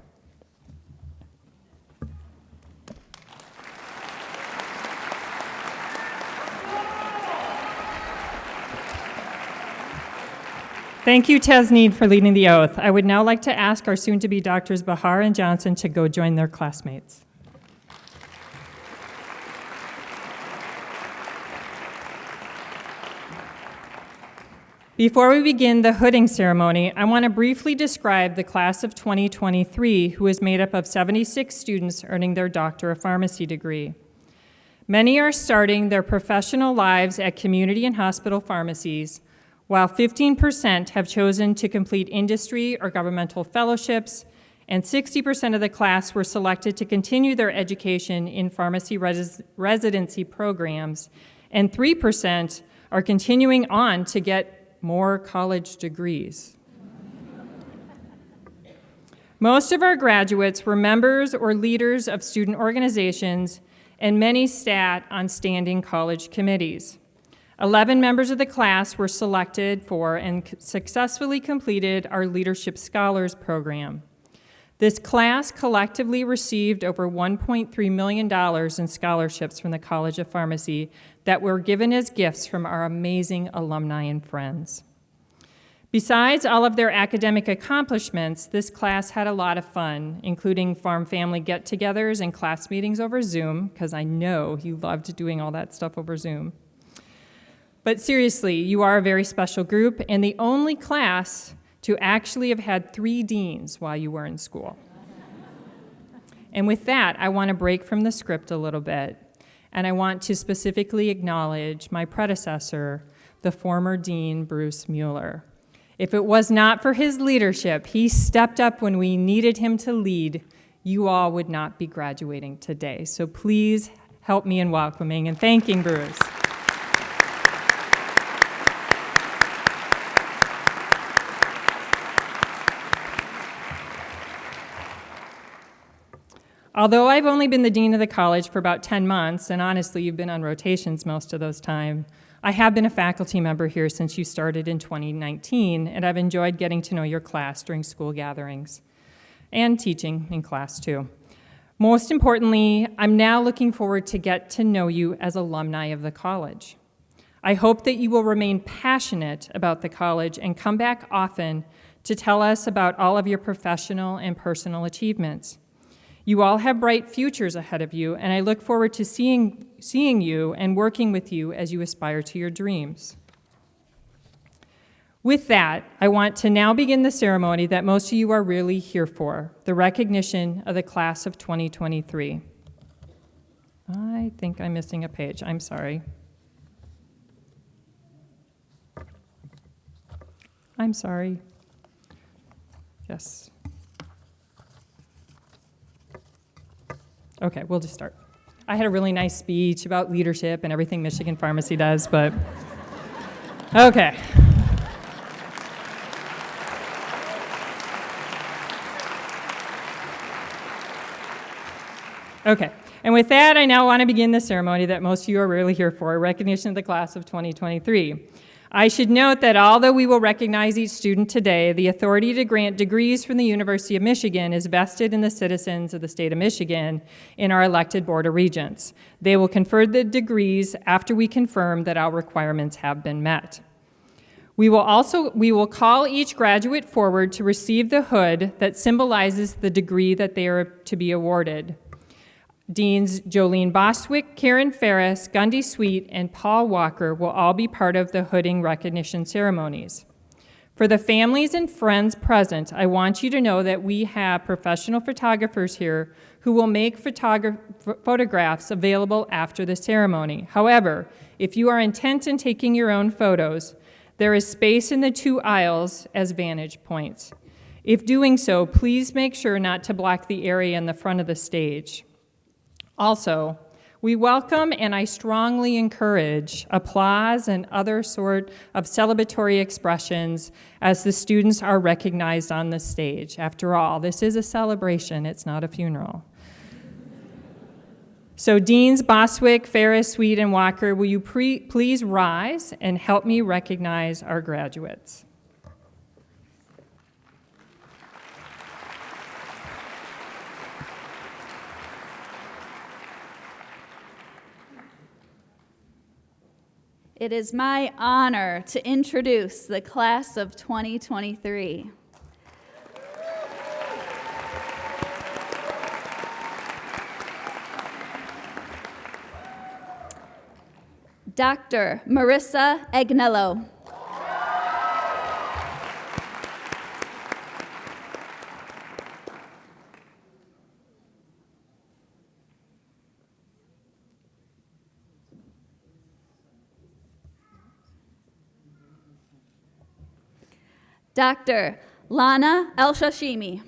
Thank you, Tasneem, for leading the oath. I would now like to ask our soon-to-be doctors Behar and Johnson to go join their classmates. Before we begin the hooding ceremony, I want to briefly describe the class of 2023, who is made up of 76 students earning their Doctor of Pharmacy degree. Many are starting their professional lives at community and hospital pharmacies, while 15% have chosen to complete industry or governmental fellowships, and 60% of the class were selected to continue their education in pharmacy residency programs, and 3% are continuing on to get more college degrees. Most of our graduates were members or leaders of student organizations, and many sat on standing college committees. 11 members of the class were selected for and successfully completed our Leadership Scholars Program. This class collectively received over $1.3 million in scholarships from the College of Pharmacy that were given as gifts from our amazing alumni and friends. Besides all of their academic accomplishments, this class had a lot of fun, including farm family get-togethers and class meetings over Zoom, because I know you loved doing all that stuff over Zoom. But seriously, you are a very special group, and the only class to actually have had 3 deans while you were in school. And with that, I want to break from the script a little bit, and I want to specifically acknowledge my predecessor, the former Dean Bruce Mueller. If it was not for his leadership, he stepped up when we needed him to lead, you all would not be graduating today. So please help me in welcoming and thanking Bruce. Although I've only been the dean of the college for about 10 months, and honestly, you've been on rotations most of those time, I have been a faculty member here since you started in 2019, and I've enjoyed getting to know your class during school gatherings and teaching in class too. Most importantly, I'm now looking forward to get to know you as alumni of the college. I hope that you will remain passionate about the college and come back often to tell us about all of your professional and personal achievements. You all have bright futures ahead of you, and I look forward to seeing you and working with you as you aspire to your dreams. With that, I want to now begin the ceremony that most of you are really here for, the recognition of the class of 2023. I think I'm missing a page. I'm sorry. I'm sorry. Yes. Okay, we'll just start. I had a really nice speech about leadership and everything Michigan Pharmacy does, but okay. Okay, and with that, I now want to begin the ceremony that most of you are really here for, recognition of the class of 2023. I should note that although we will recognize each student today, the authority to grant degrees from the University of Michigan is vested in the citizens of the state of Michigan in our elected Board of Regents. They will confer the degrees after we confirm that our requirements have been met. We will call each graduate forward to receive the hood that symbolizes the degree that they are to be awarded. Deans Jolene Bostwick, Karen Ferris, Gundy Sweet, and Paul Walker will all be part of the hooding recognition ceremonies. For the families and friends present, I want you to know that we have professional photographers here who will make photographs available after the ceremony. However, if you are intent in taking your own photos, there is space in the 2 aisles as vantage points. If doing so, please make sure not to block the area in the front of the stage. Also, we welcome and I strongly encourage applause and other sort of celebratory expressions as the students are recognized on the stage. After all, this is a celebration, it's not a funeral. So Deans Bostwick, Ferris, Sweet, and Walker, will you please rise and help me recognize our graduates? It is my honor to introduce the class of 2023. Dr. Marissa Agnello. Dr. Lana El-Shashimi.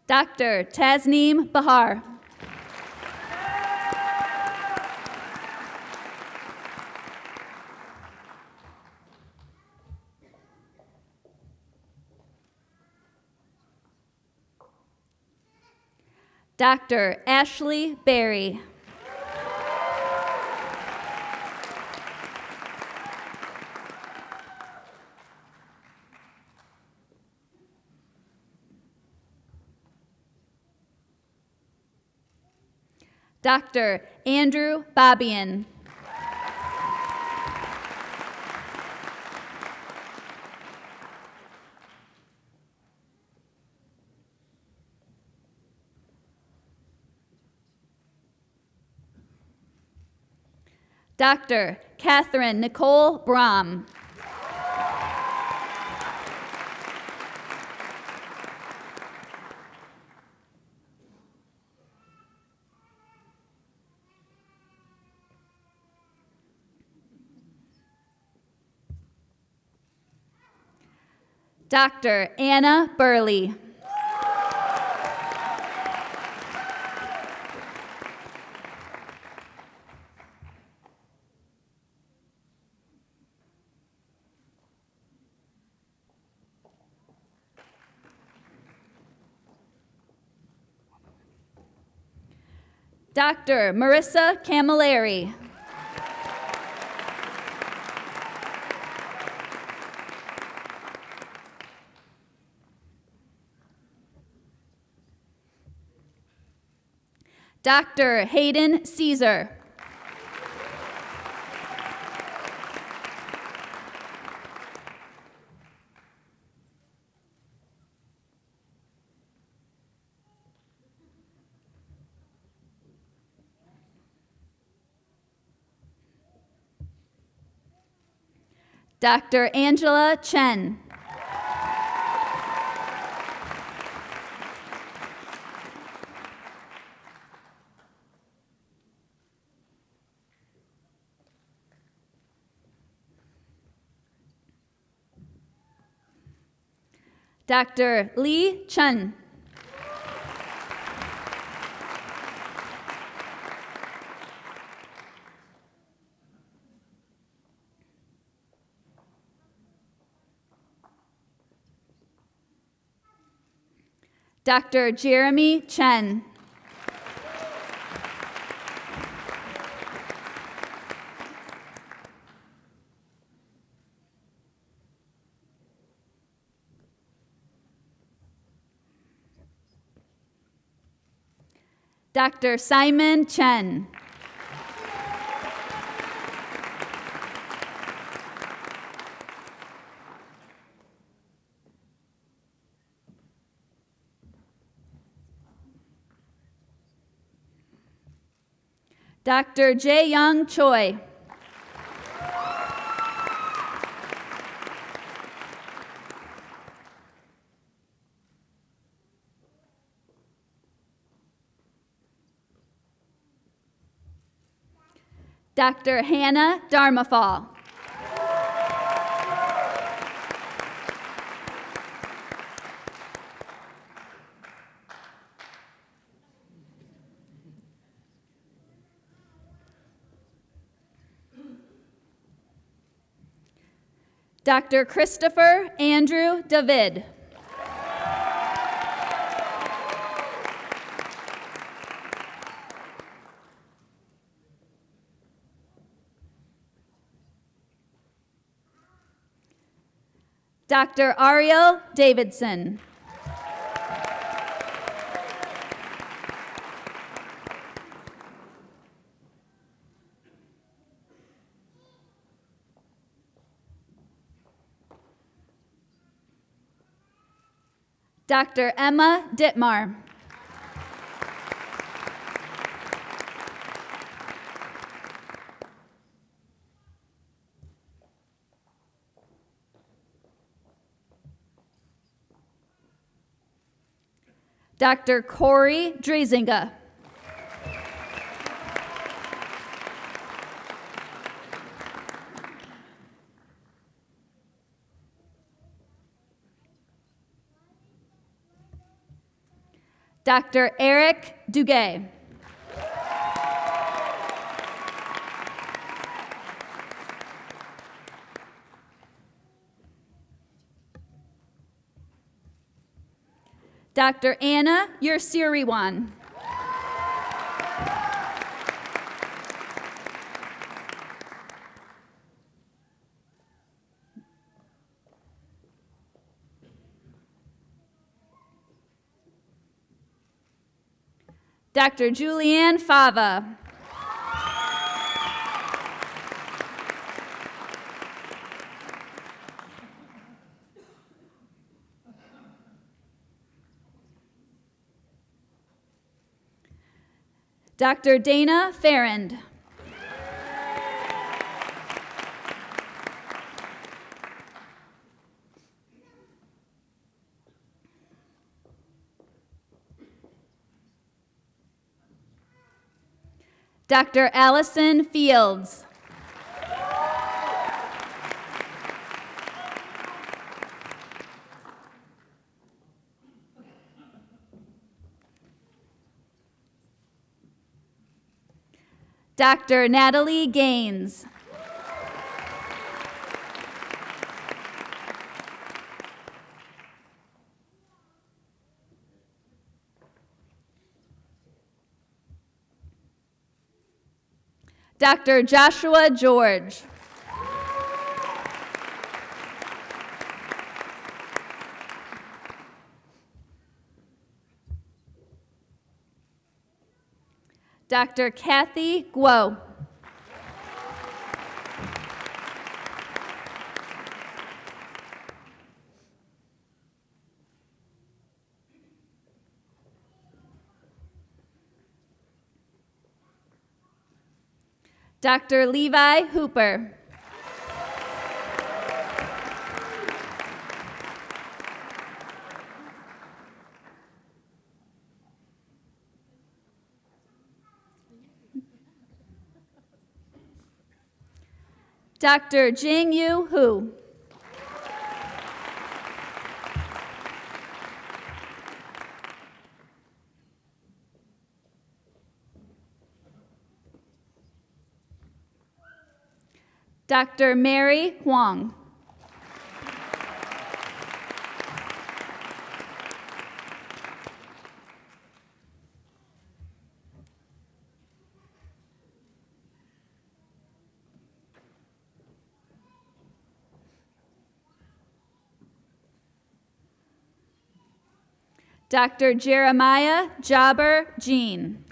Dr. Tasneem Bahar. Dr. Ashley Berry. Dr. Andrew Babian. Dr. Catherine Nicole Brom. Dr. Anna Burley. Dr. Marissa Camilleri. Dr. Hayden Caesar. Dr. Angela Chen. Dr. Lee Chen. Dr. Jeremy Chen. Dr. Simon Chen. Dr. Jae-young Choi. Dr. Hannah Dharmafal. Dr. Christopher Andrew David. Dr. Ariel Davidson. Dr. Emma Dittmar. Dr. Corey Drazinga. Dr. Eric Duguay. Dr. Anna Yersiriwan. Dr. Julianne Fava. Dr. Dana Farrand. Dr. Allison Fields. Dr. Natalie Gaines. Dr. Joshua George. Dr. Kathy Guo. Dr. Levi Hooper. Dr. Jingyu Hu. Dr. Mary Huang. Dr. Jeremiah Jobber Jean.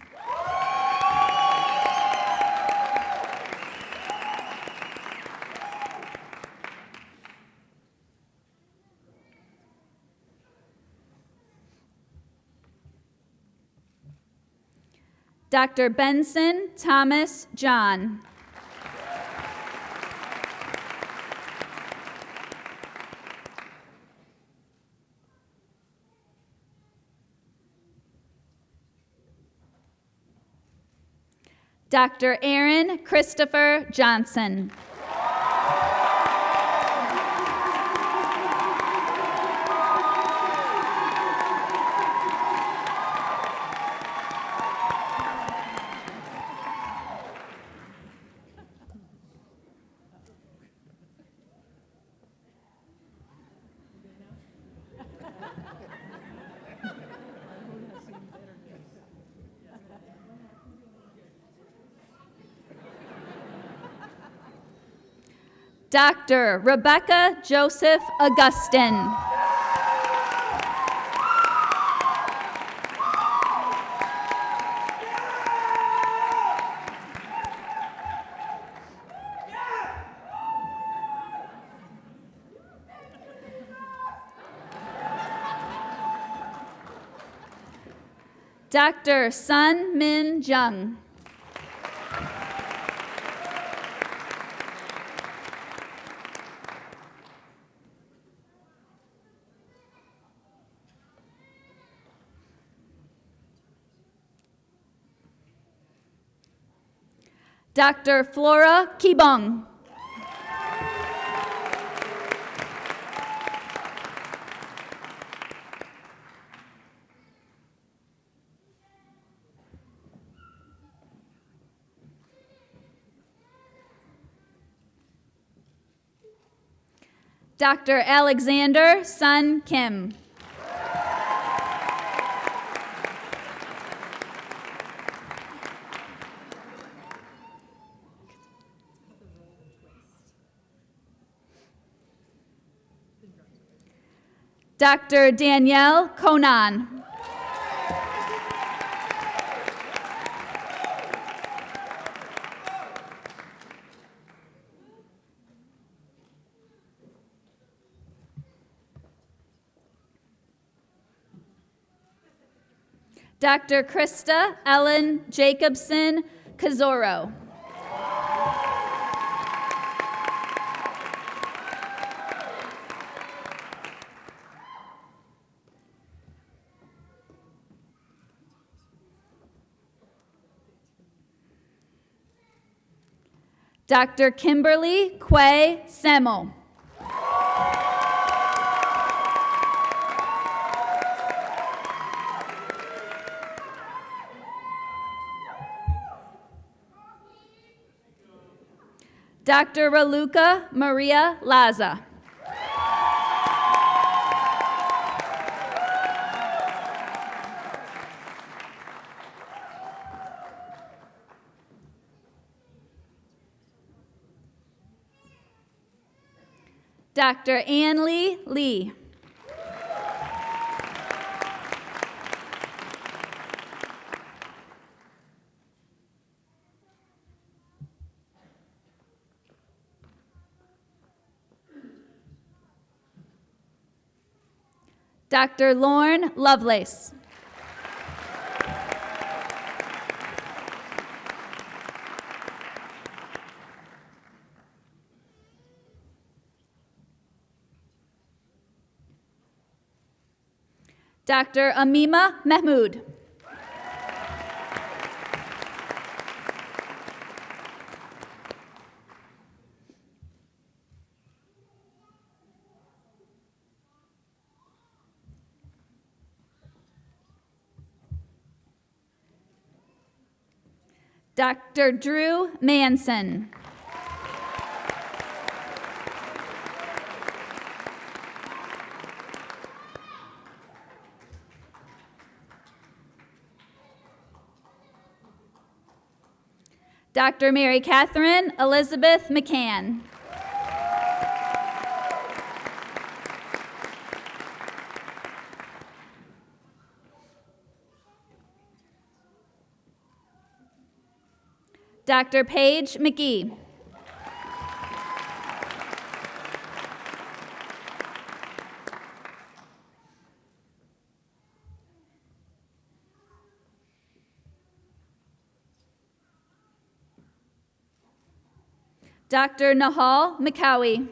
Dr. Benson Thomas John. Dr. Aaron Christopher Johnson. Dr. Rebecca Joseph Augustin. Dr. Sun Min Jung. Dr. Flora Kibong. Dr. Alexander Sun Kim. Dr. Danielle Konan. Dr. Krista Ellen Jacobson Kazoro. Dr. Kimberly Quay Semmel. Dr. Raluca Maria Laza. Dr. Ann-Lee Lee. Dr. Lorne Lovelace. Dr. Amima Mahmood. Dr. Drew Manson. Dr. Mary Catherine Elizabeth McCann. Dr. Paige McGee. Dr. Nahal McCowie.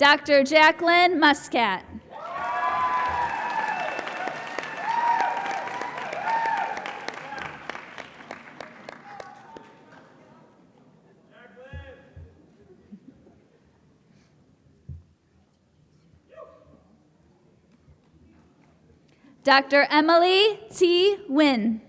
Dr. Jacqueline Muscat. Dr. Emily T. Wynn.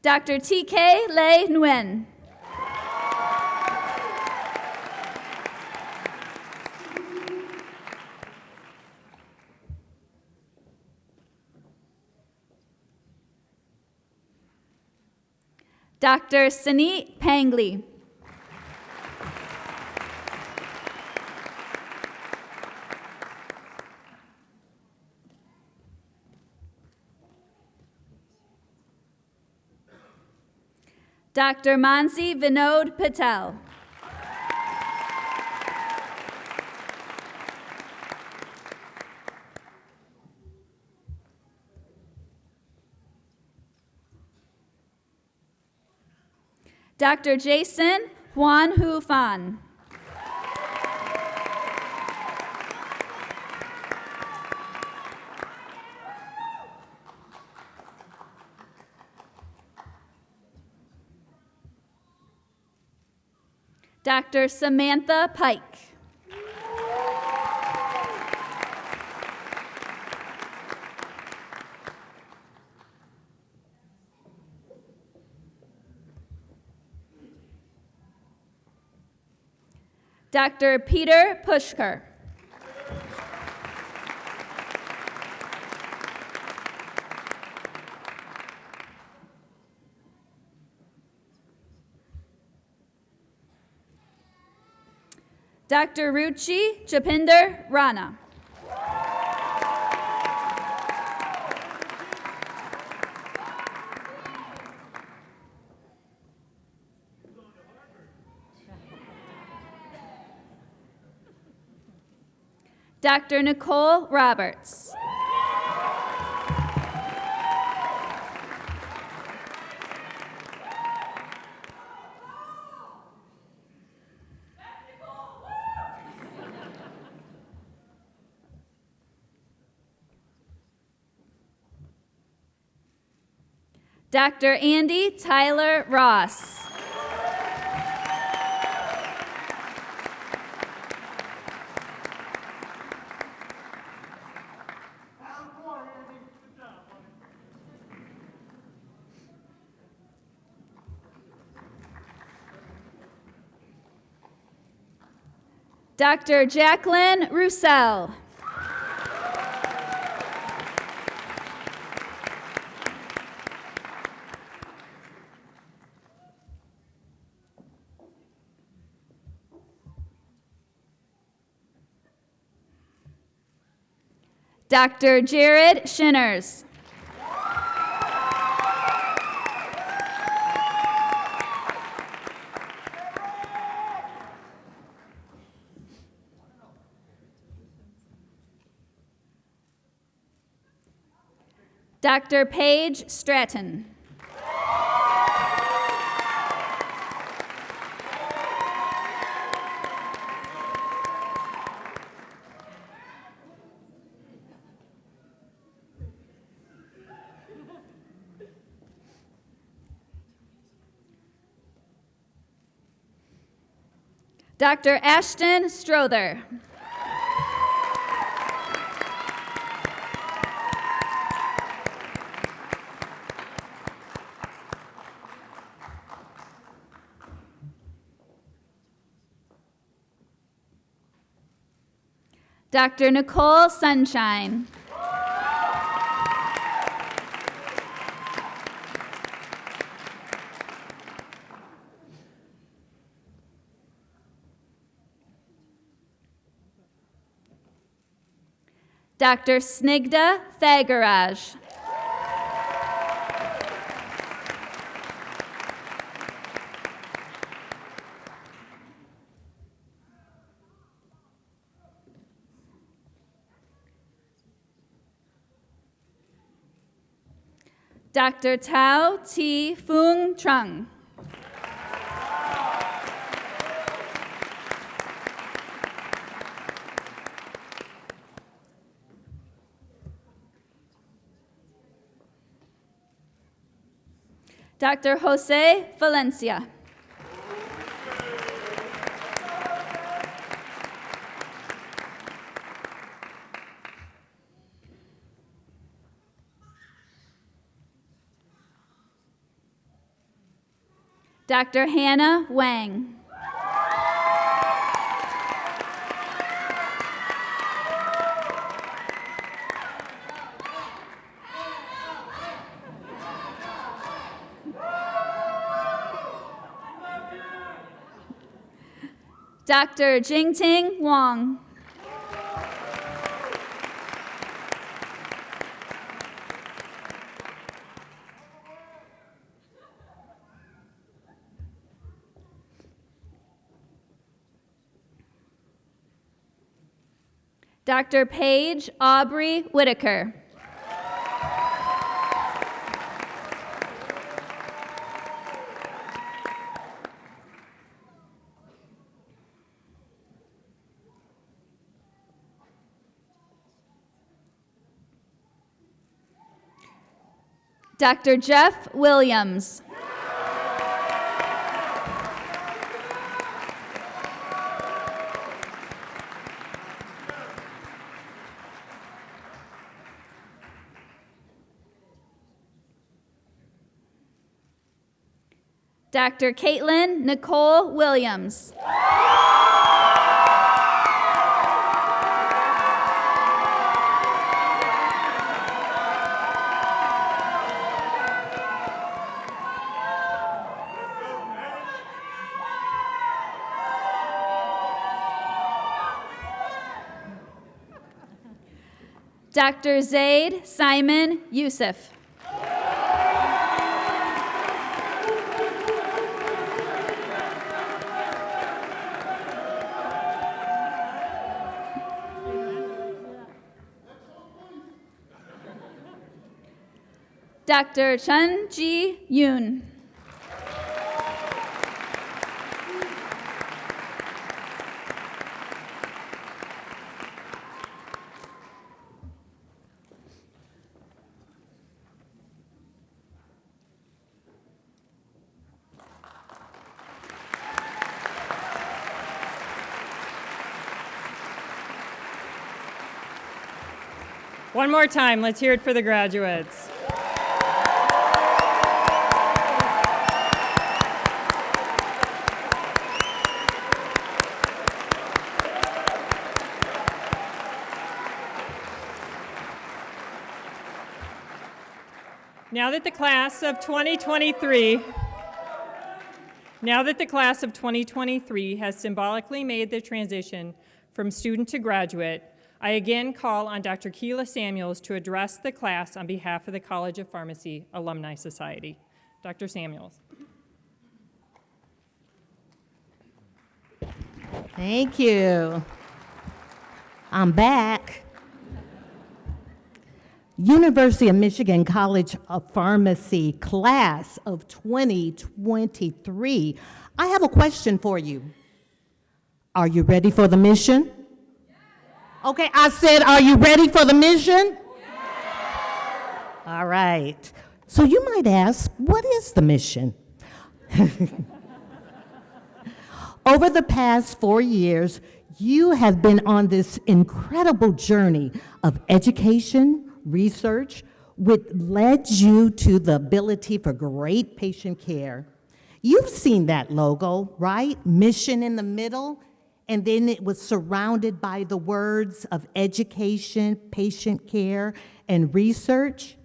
Dr. T.K. Lei Nguyen. Dr. Saneet Pangli. Dr. Mansi Vinod Patel. Dr. Jason Huan Hu Fan. Dr. Samantha Pike. Dr. Peter Pushkar. Dr. Ruchi Japinder Rana. Dr. Nicole Roberts. Dr. Andy Tyler Ross. Dr. Jacqueline Roussel. Dr. Jared Shinners. Dr. Paige Stratton. Dr. Ashton Strother. Dr. Nicole Sunshine. Dr. Snigdha Thagaraj. Dr. Tao T. Fung Trung. Dr. Jose Valencia. Dr. Hannah Wang. Dr. Jingting Wang. Dr. Paige Aubrey Whitaker. Dr. Jeff Williams. Dr. Caitlin Nicole Williams. Dr. Zaid Simon Youssef. Dr. Chun Ji Yoon. One more time, let's hear it for the graduates. Now that the class of 2023 has symbolically made the transition from student to graduate, I again call on Dr. Keela Samuels to address the class on behalf of the College of Pharmacy Alumni Society. Dr. Samuels. Thank you. I'm back. University of Michigan College of Pharmacy class of 2023. I have a question for you. Are you ready for the mission? Okay, I said, are you ready for the mission? All right. So you might ask, what is the mission? Over the past 4 years, you have been on this incredible journey of education, research, which led you to the ability for great patient care. You've seen that logo, right? Mission in the middle, and then it was surrounded by the words of education, patient care, and research.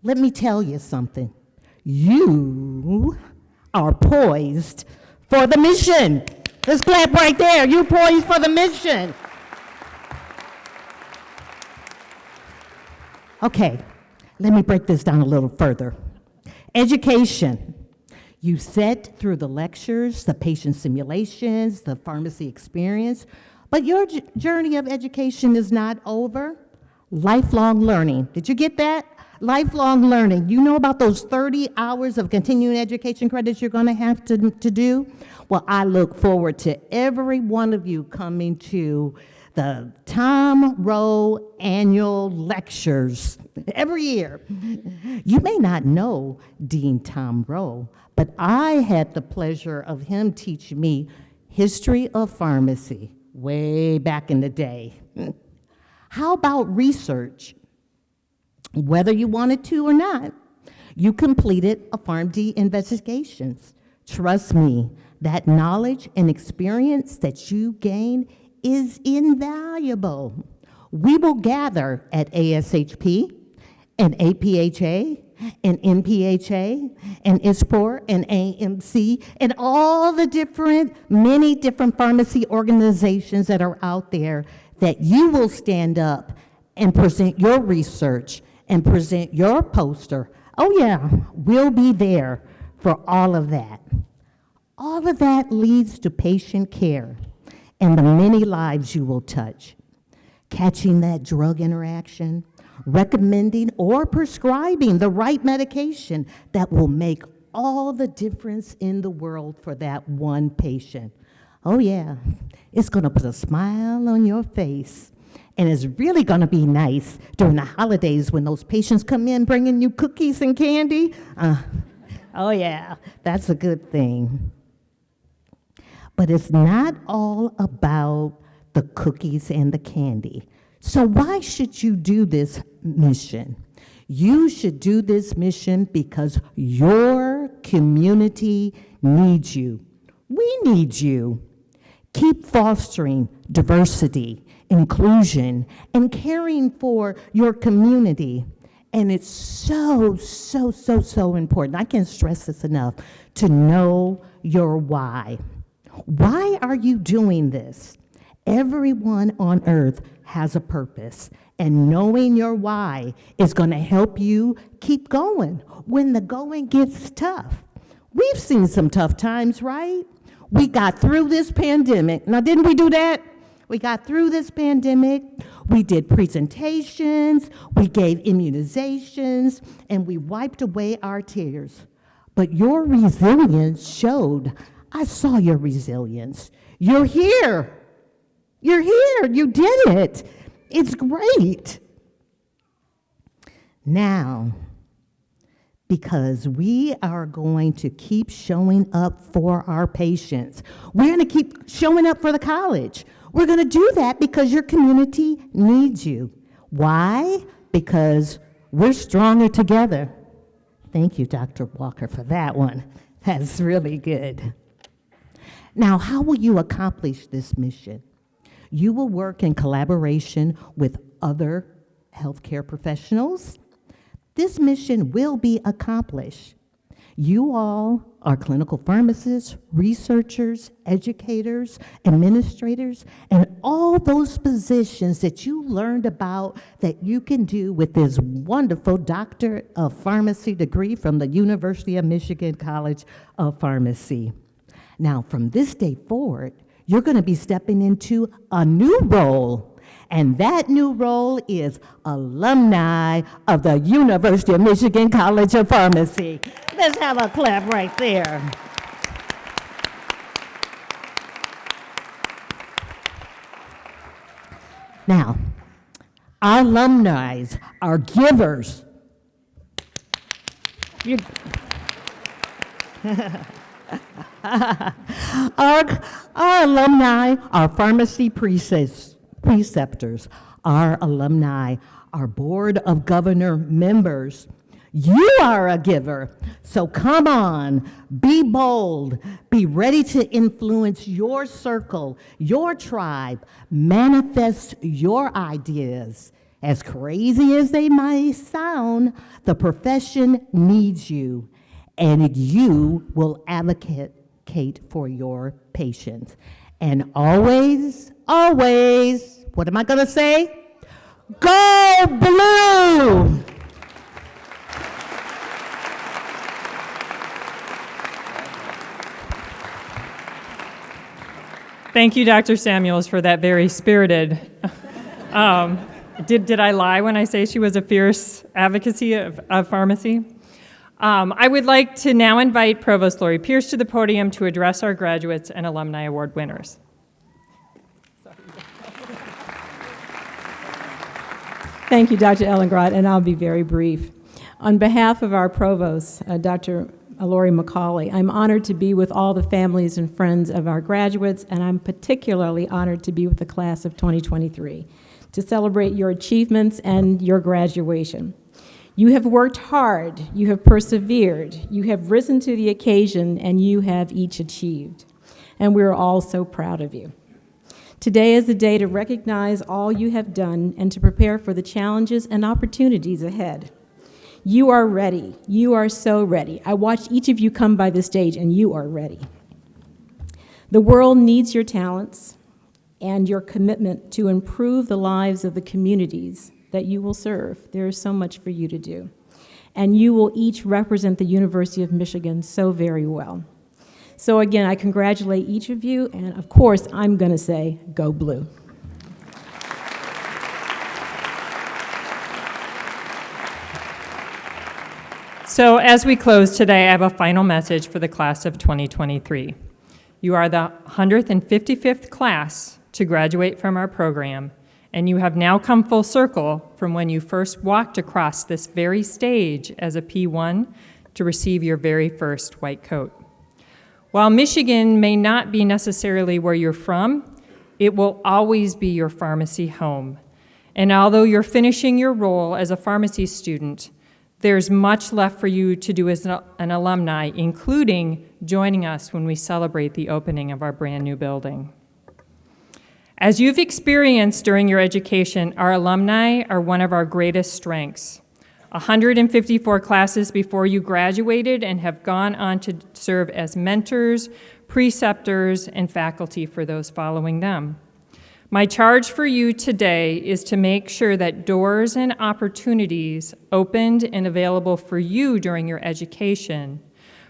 Let me tell you something. You are poised for the mission. Let's clap right there. You're poised for the mission. Okay, let me break this down a little further. Education. You sat through the lectures, the patient simulations, the pharmacy experience, but your journey of education is not over. Lifelong learning. Did you get that? Lifelong learning. You know about those 30 hours of continuing education credits you're going to have to do? Well, I look forward to every one of you coming to the Tom Rowe annual lectures every year. You may not know Dean Tom Rowe, but I had the pleasure of him teaching me history of pharmacy way back in the day. How about research? Whether you wanted to or not, you completed a PharmD investigations. Trust me, that knowledge and experience that you gain is invaluable. We will gather at ASHP and APHA and NPHA and ISPOR and AMC and all the many different pharmacy organizations that are out there that you will stand up and present your research and present your poster. Oh yeah, we'll be there for all of that. All of that leads to patient care and the many lives you will touch. catching that drug interaction, recommending or prescribing the right medication that will make all the difference in the world for that one patient. Oh yeah, it's gonna put a smile on your face. And it's really gonna be nice during the holidays when those patients come in bringing you cookies and candy. Oh yeah, that's a good thing. But it's not all about the cookies and the candy. So why should you do this mission? You should do this mission because your community needs you. We need you. Keep fostering diversity, inclusion, and caring for your community. And it's so, so, so, so important. I can't stress this enough to know your why. Why are you doing this? Everyone on earth has a purpose, and knowing your why is going to help you keep going when the going gets tough. We've seen some tough times, right? We got through this pandemic. Now, didn't we do that? We got through this pandemic. We did presentations, we gave immunizations, and we wiped away our tears. But your resilience showed. I saw your resilience. You're here. You're here. You did it. It's great. Now, because we are going to keep showing up for our patients, we're going to keep showing up for the college. We're going to do that because your community needs you. Why? Because we're stronger together. Thank you, Dr. Walker, for that one. That's really good. Now, how will you accomplish this mission? You will work in collaboration with other healthcare professionals. This mission will be accomplished. You all are clinical pharmacists, researchers, educators, administrators, and all those positions that you learned about that you can do with this wonderful Doctor of Pharmacy degree from the University of Michigan College of Pharmacy. Now, from this day forward, you're going to be stepping into a new role, and that new role is alumni of the University of Michigan College of Pharmacy. Let's have a clap right there. Now, our alumni are givers. Our alumni are pharmacy preceptors. Our alumni are Board of Governor members. You are a giver, so come on, be bold, be ready to influence your circle, your tribe, manifest your ideas. As crazy as they might sound, the profession needs you, and you will advocate for your patients. And always, always, what am I going to say? Go blue! Thank you, Dr. Samuels, for that very spirited. Did I lie when I say she was a fierce advocacy of pharmacy? I would like to now invite Provost Lori Pierce to the podium to address our graduates and alumni award winners. Thank you, Dr. Ellengrod, and I'll be very brief. On behalf of our provost, Dr. Lori McCauley, I'm honored to be with all the families and friends of our graduates, and I'm particularly honored to be with the class of 2023 to celebrate your achievements and your graduation. You have worked hard, you have persevered, you have risen to the occasion, and you have each achieved. And we're all so proud of you. Today is the day to recognize all you have done and to prepare for the challenges and opportunities ahead. You are ready. You are so ready. I watched each of you come by the stage, and you are ready. The world needs your talents and your commitment to improve the lives of the communities that you will serve. There is so much for you to do. And you will each represent the University of Michigan so very well. So again, I congratulate each of you, and of course, I'm going to say, go blue. So as we close today, I have a final message for the class of 2023. You are the 155th class to graduate from our program, and you have now come full circle from when you first walked across this very stage as a P1 to receive your very first white coat. While Michigan may not be necessarily where you're from, it will always be your pharmacy home. And although you're finishing your role as a pharmacy student, there's much left for you to do as an alumni, including joining us when we celebrate the opening of our brand new building. As you've experienced during your education, our alumni are one of our greatest strengths. 154 classes before you graduated and have gone on to serve as mentors, preceptors, and faculty for those following them. My charge for you today is to make sure that doors and opportunities opened and available for you during your education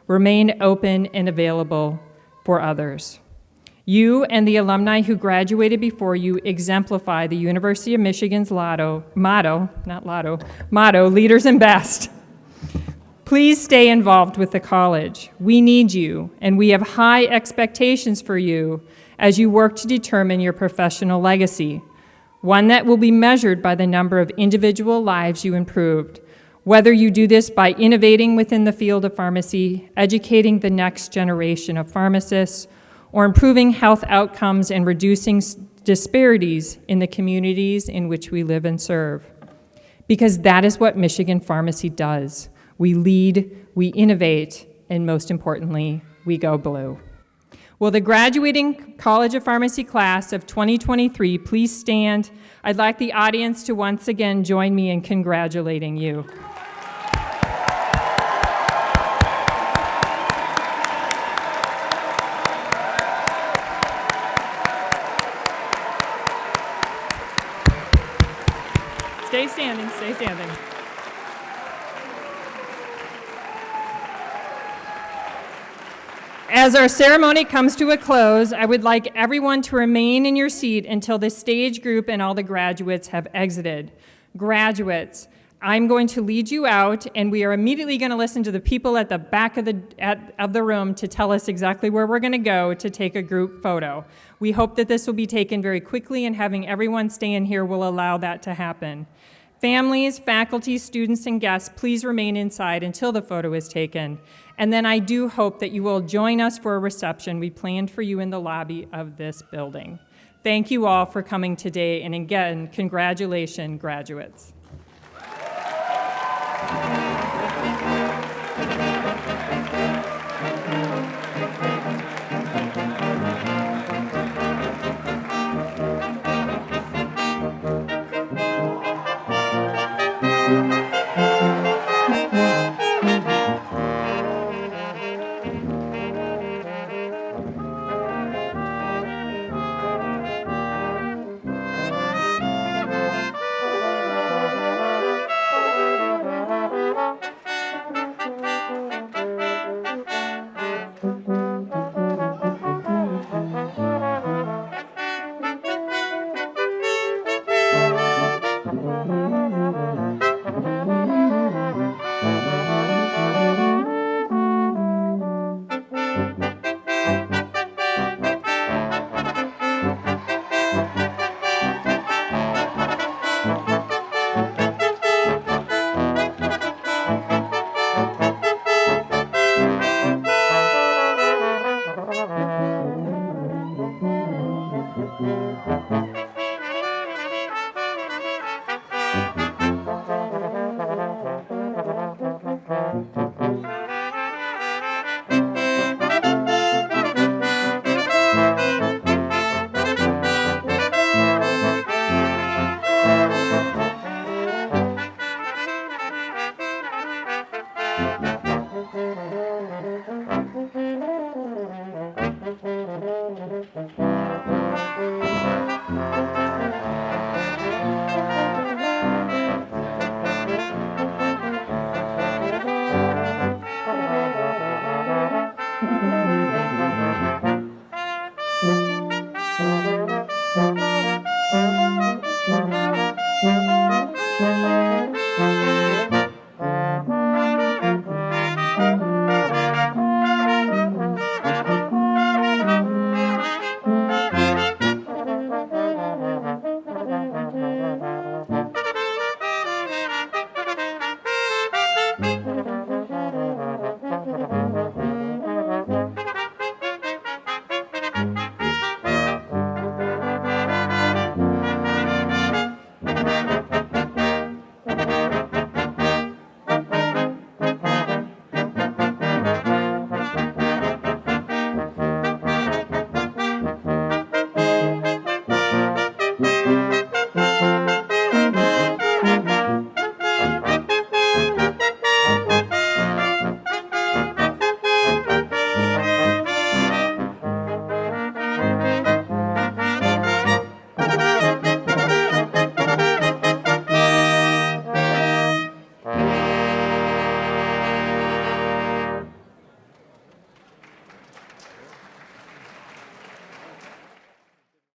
remain open and available for others. You and the alumni who graduated before you exemplify the University of Michigan's motto, leaders and best. Please stay involved with the college. We need you, and we have high expectations for you as you work to determine your professional legacy, one that will be measured by the number of individual lives you improved. Whether you do this by innovating within the field of pharmacy, educating the next generation of pharmacists, or improving health outcomes and reducing disparities in the communities in which we live and serve. Because that is what Michigan Pharmacy does. We lead, we innovate, and most importantly, we go blue. Will the graduating College of Pharmacy class of 2023 please stand? I'd like the audience to once again join me in congratulating you. Stay standing, stay standing. As our ceremony comes to a close, I would like everyone to remain in your seat until the stage group and all the graduates have exited. Graduates, I'm going to lead you out, and we are immediately going to listen to the people at the back of the room to tell us exactly where we're going to go to take a group photo. We hope that this will be taken very quickly, and having everyone stay in here will allow that to happen. Families, faculty, students, and guests, please remain inside until the photo is taken. And then I do hope that you will join us for a reception we planned for you in the lobby of this building. Thank you all for coming today, and again, congratulations, graduates.